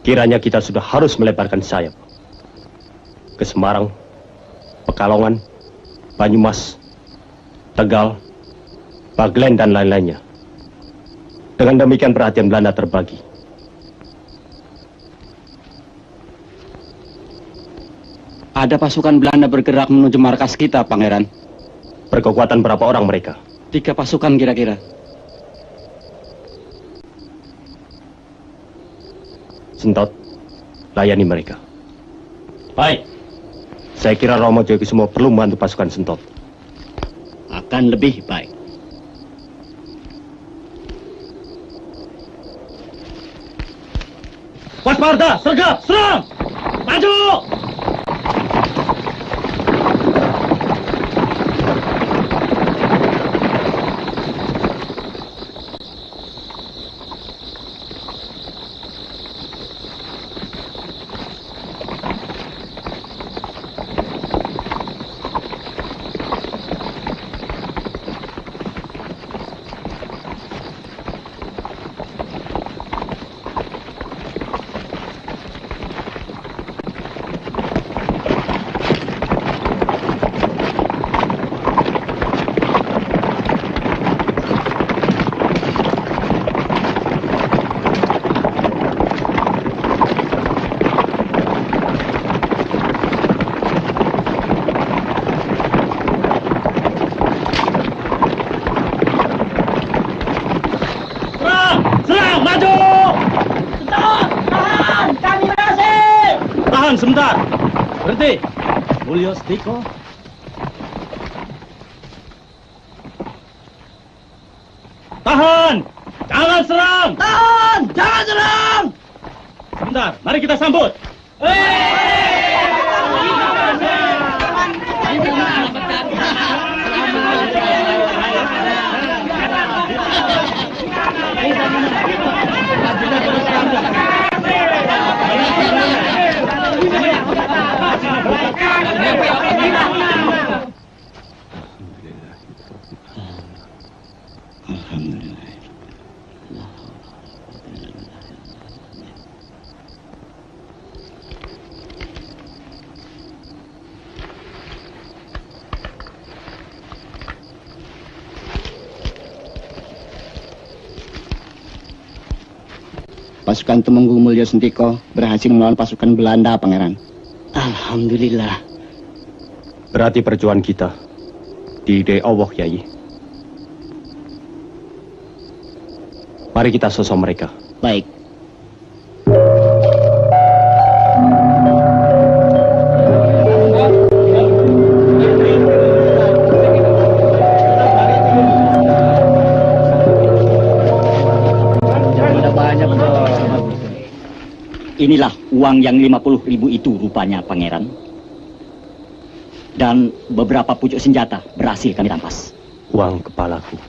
Kiranya kita sudah harus melebarkan sayap ke Semarang, Pekalongan, Banyumas, Tegal, Baglen, dan lain-lainnya. Dengan demikian perhatian Belanda terbagi. Ada pasukan Belanda bergerak menuju markas kita, Pangeran. Berkekuatan berapa orang mereka? 3 pasukan kira-kira. Sentot, layani mereka. Baik. Saya kira Romo Joyokusumo perlu membantu pasukan Sentot. Akan lebih baik. Waspada, sergap, serang! Maju! Tahan sebentar. Berhenti. Mulyo Stiko. Tahan. Jangan serang. Tahan. Jangan serang. Sebentar. Mari kita sambut. Pasukan Tumenggung Mulyo Sentiko berhasil melawan pasukan Belanda, Pangeran. Alhamdulillah. Berarti perjuangan kita diridai Allah, Yai. Mari kita sosok mereka. Baik. Inilah uang yang 50.000 itu rupanya, Pangeran. Dan beberapa pucuk senjata berhasil kami rampas. Uang kepalaku.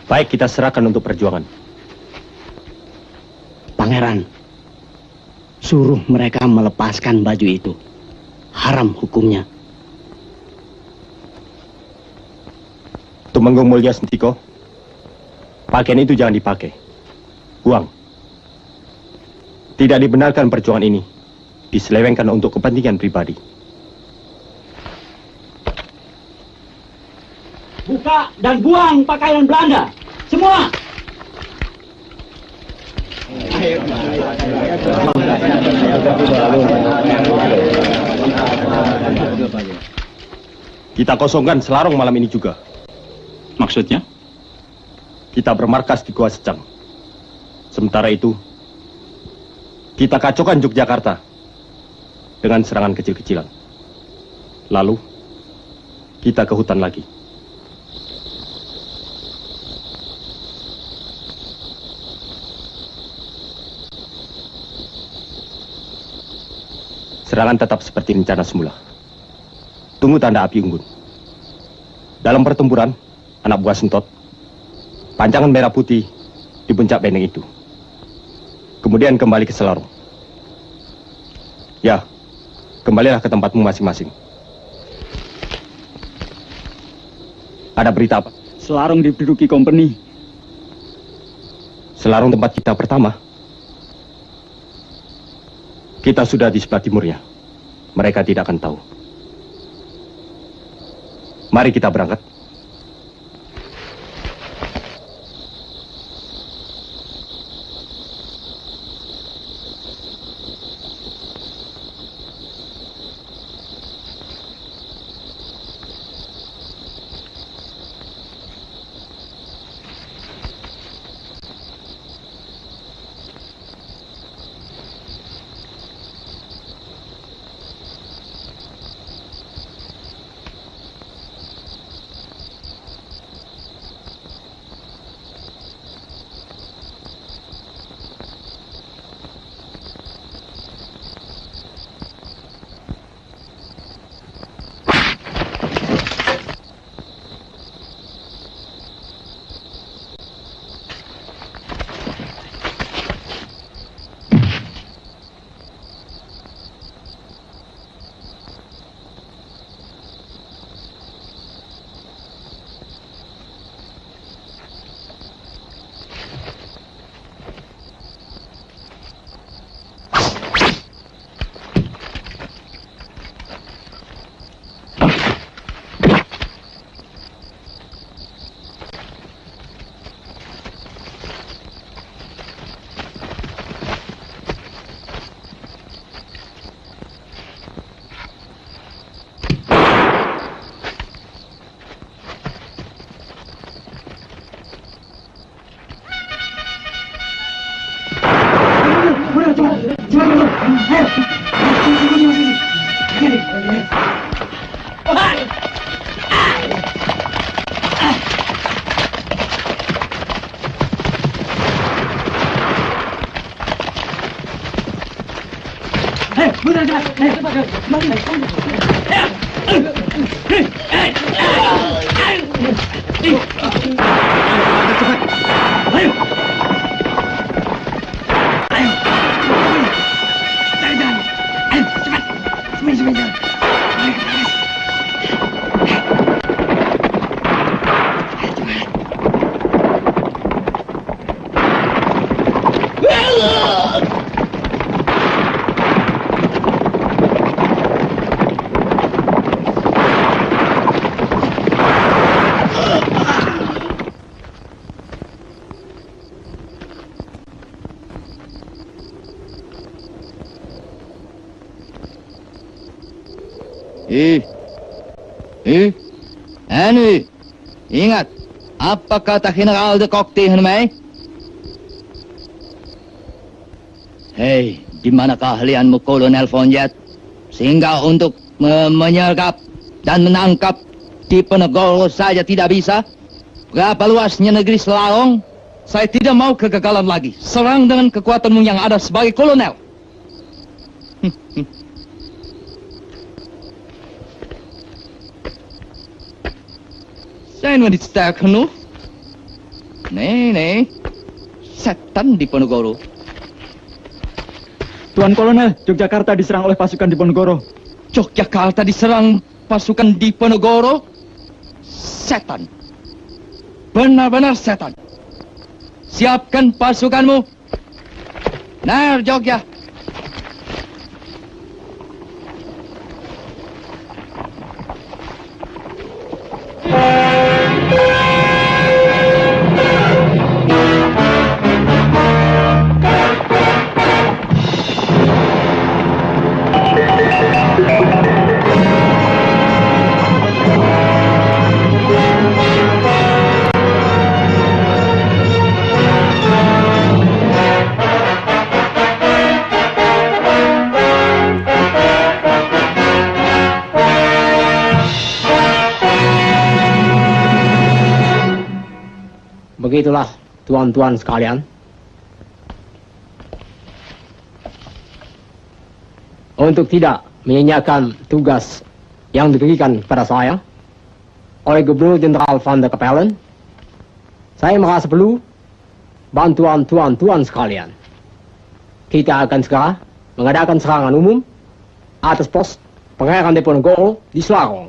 Baik, kita serahkan untuk perjuangan. Pangeran, suruh mereka melepaskan baju itu. Haram hukumnya. Tumenggung Mulyo Sentiko, pakaian itu jangan dipakai. Uang. Tidak dibenarkan perjuangan ini diselewengkan untuk kepentingan pribadi. Buka dan buang pakaian Belanda. Semua. Kita kosongkan Selarong malam ini juga. Maksudnya? Kita bermarkas di Gua Secang. Sementara itu, kita kacaukan Yogyakarta dengan serangan kecil-kecilan. Lalu, kita ke hutan lagi. Serangan tetap seperti rencana semula. Tunggu tanda api unggun. Dalam pertempuran, anak buah Sentot, pancangan merah putih di puncak benteng itu. Kemudian kembali ke Selarong. Ya, kembalilah ke tempatmu masing-masing. Ada berita apa? Selarong diduduki kompeni. Selarong tempat kita pertama. Kita sudah di sebelah timurnya. Mereka tidak akan tahu. Mari kita berangkat. Anu, ingat, apa kata General de Kock tegen mij? Hei, di mana keahlianmu, Kolonel Von Jet? Sehingga untuk menyergap dan menangkap Diponegoro saja tidak bisa? Berapa luasnya negeri Selarong? Saya tidak mau kegagalan lagi. Serang dengan kekuatanmu yang ada sebagai kolonel. Zijn we niet sterk genoeg? Nee. Setan Diponegoro. Tuan Kolonel, Yogyakarta diserang oleh pasukan Diponegoro. Yogyakarta diserang pasukan Diponegoro? Setan. Benar-benar setan. Siapkan pasukanmu. Nar Jogja. Begitulah, tuan-tuan sekalian. Untuk tidak menyanyiakan tugas yang diberikan kepada saya oleh Gubernur Jenderal Van der Capellen, saya merasa perlu bantuan tuan-tuan sekalian. Kita akan segera mengadakan serangan umum atas pos Pangeran Diponegoro di Selarong.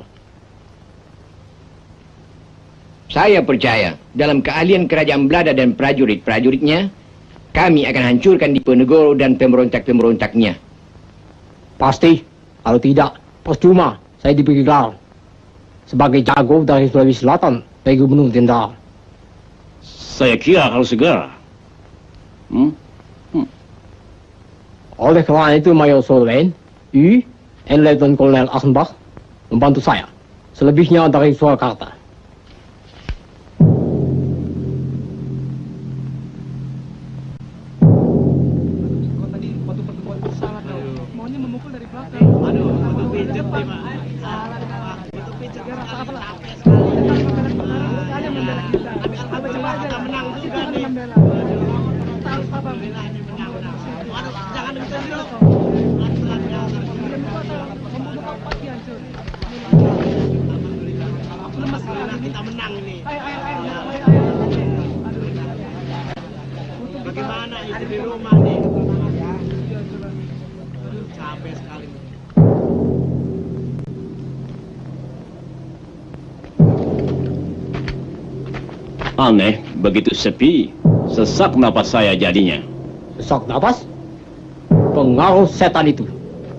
Saya percaya dalam keahlian kerajaan Belanda dan prajurit-prajuritnya, kami akan hancurkan Diponegoro dan pemberontak-pemberontaknya. Pasti, kalau tidak, percuma saya diberi gelar sebagai jago dari Sulawesi Selatan bagi Gubernur Jenderal. Saya kira harus segera. Oleh karena itu, Mayor Solvein, dan Lieutenant Kolonel Asenbach membantu saya. Selebihnya dari Surakarta. Bagaimana itu di rumah nih? Capek sekali. Aneh, begitu sepi, sesak napas saya jadinya. Sesak napas? Pengaruh setan itu.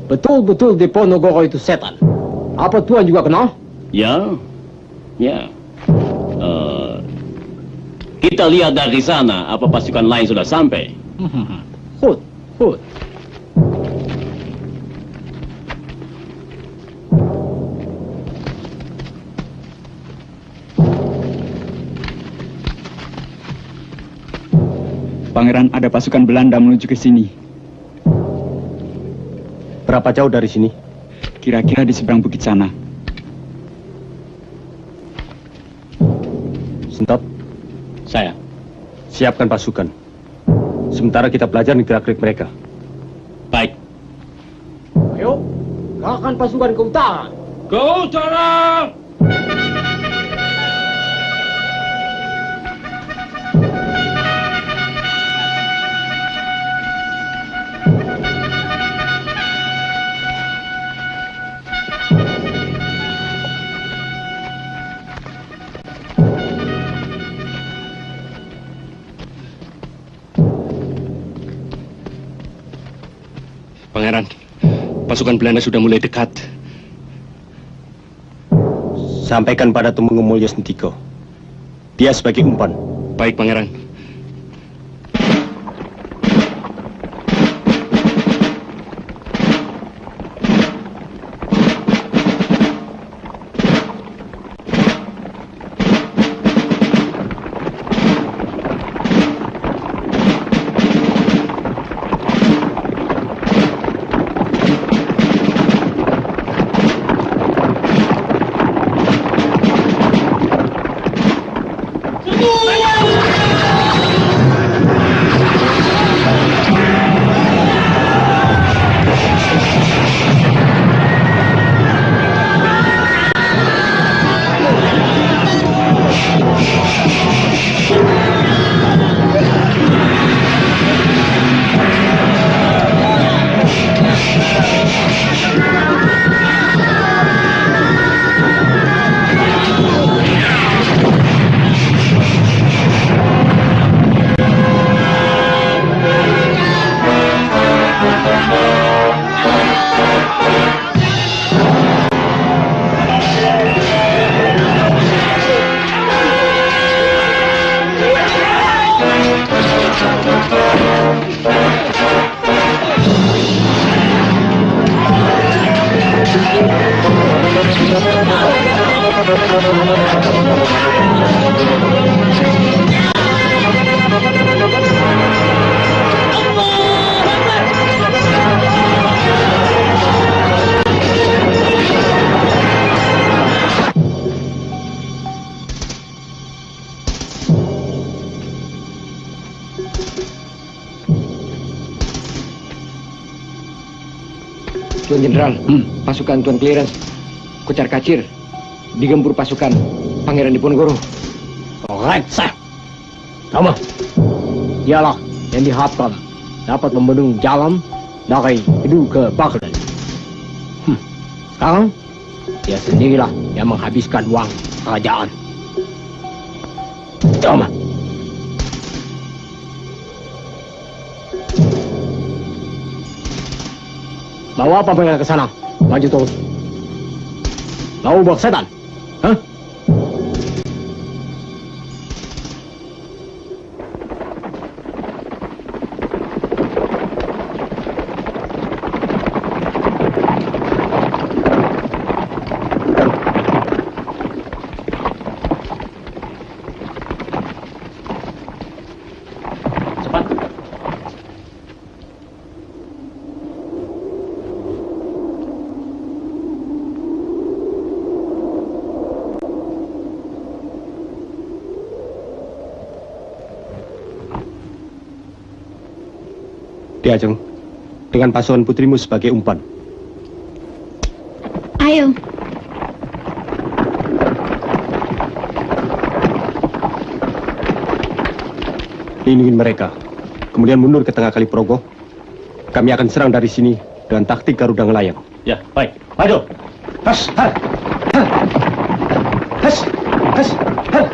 Betul-betul Diponegoro itu setan. Apa Tuan juga kenal? Ya. Kita lihat dari sana apa pasukan lain sudah sampai. Hut. Pangeran, ada pasukan Belanda menuju ke sini. Berapa jauh dari sini? Kira-kira di seberang bukit sana. Sentop. Saya. Siapkan pasukan. Sementara kita belajar gerak-gerik mereka. Baik. Ayo, Gerakan pasukan ke utara. Ke utara! Pangeran, pasukan Belanda sudah mulai dekat. Sampaikan pada Tumenggung Mulyo Sentiko. Dia sebagai umpan. Baik, Pangeran. Tuan Jenderal, pasukan Tuan Clarence kocar kacir digempur pasukan Pangeran Diponegoro. Correct, sir. Sama. Dialah yang diharapkan dapat membendung jalan dari Kedu ke Baghdad. Sekarang, dia sendirilah yang menghabiskan uang kerajaan. Sama. Bawa apa mereka ke sana? Maju terus. Mau buat setan? Hah? Diajeng, dengan pasukan putrimu sebagai umpan. Ayo. Lindungi mereka, kemudian mundur ke tengah Kali Progo. Kami akan serang dari sini dengan taktik Garuda Ngelayang. Ya, baik. Maju. Has, has, has, has, has.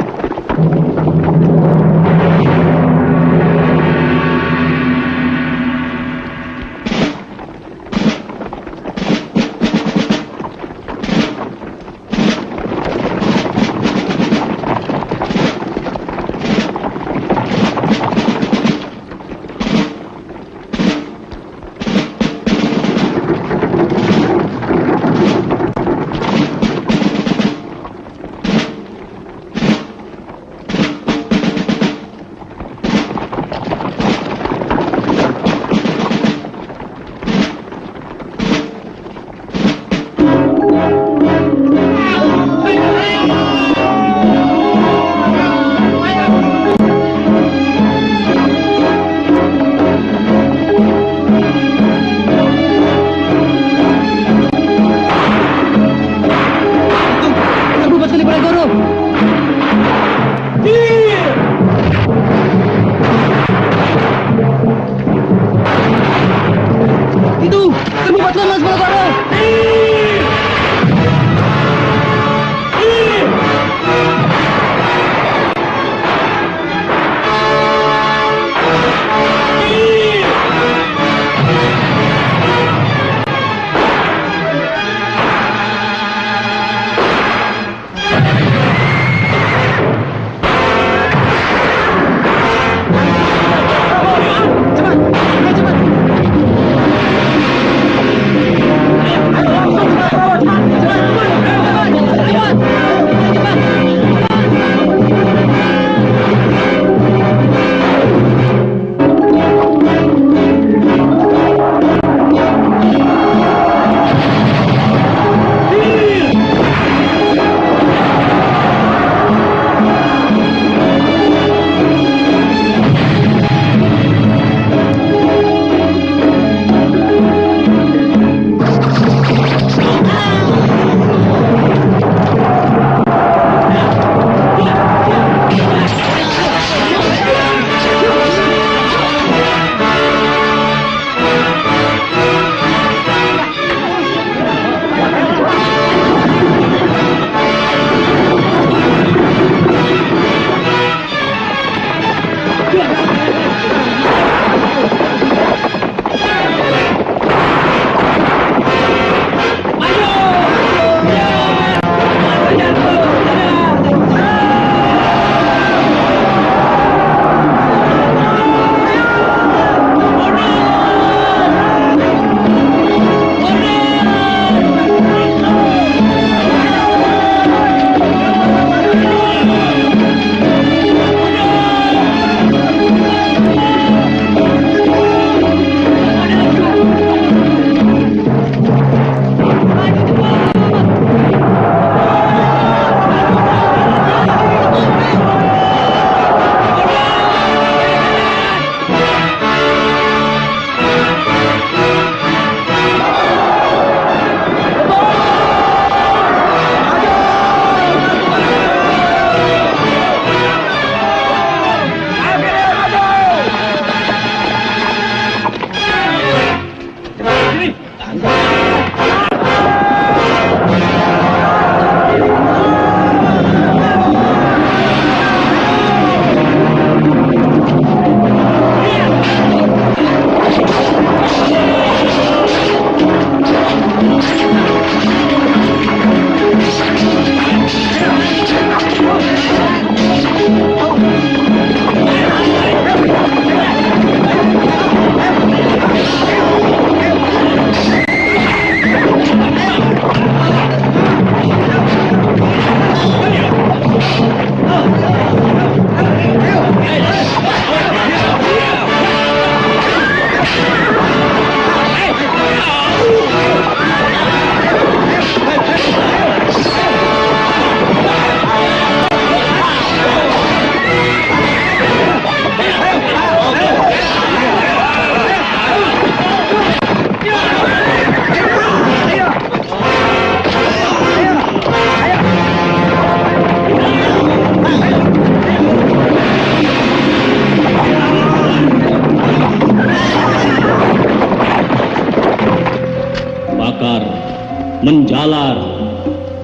menjalar,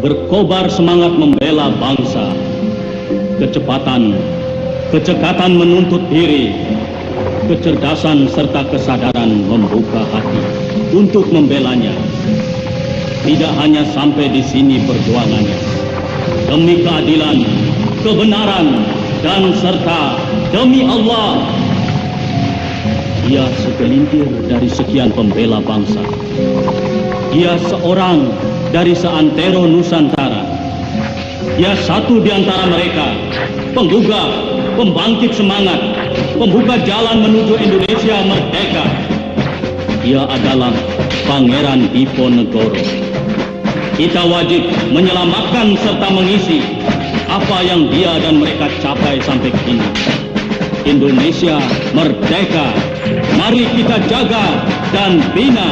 berkobar semangat membela bangsa, kecepatan, kecekatan menuntut diri, kecerdasan serta kesadaran membuka hati untuk membelanya. Tidak hanya sampai di sini perjuangannya, demi keadilan, kebenaran, dan serta demi Allah. Dia segelintir dari sekian pembela bangsa. Dia seorang dari seantero Nusantara. Dia satu di antara mereka, penggugah, pembangkit semangat, pembuka jalan menuju Indonesia merdeka. Dia adalah Pangeran Diponegoro. Kita wajib menyelamatkan serta mengisi apa yang dia dan mereka capai sampai kini. Indonesia merdeka. Mari kita jaga dan bina.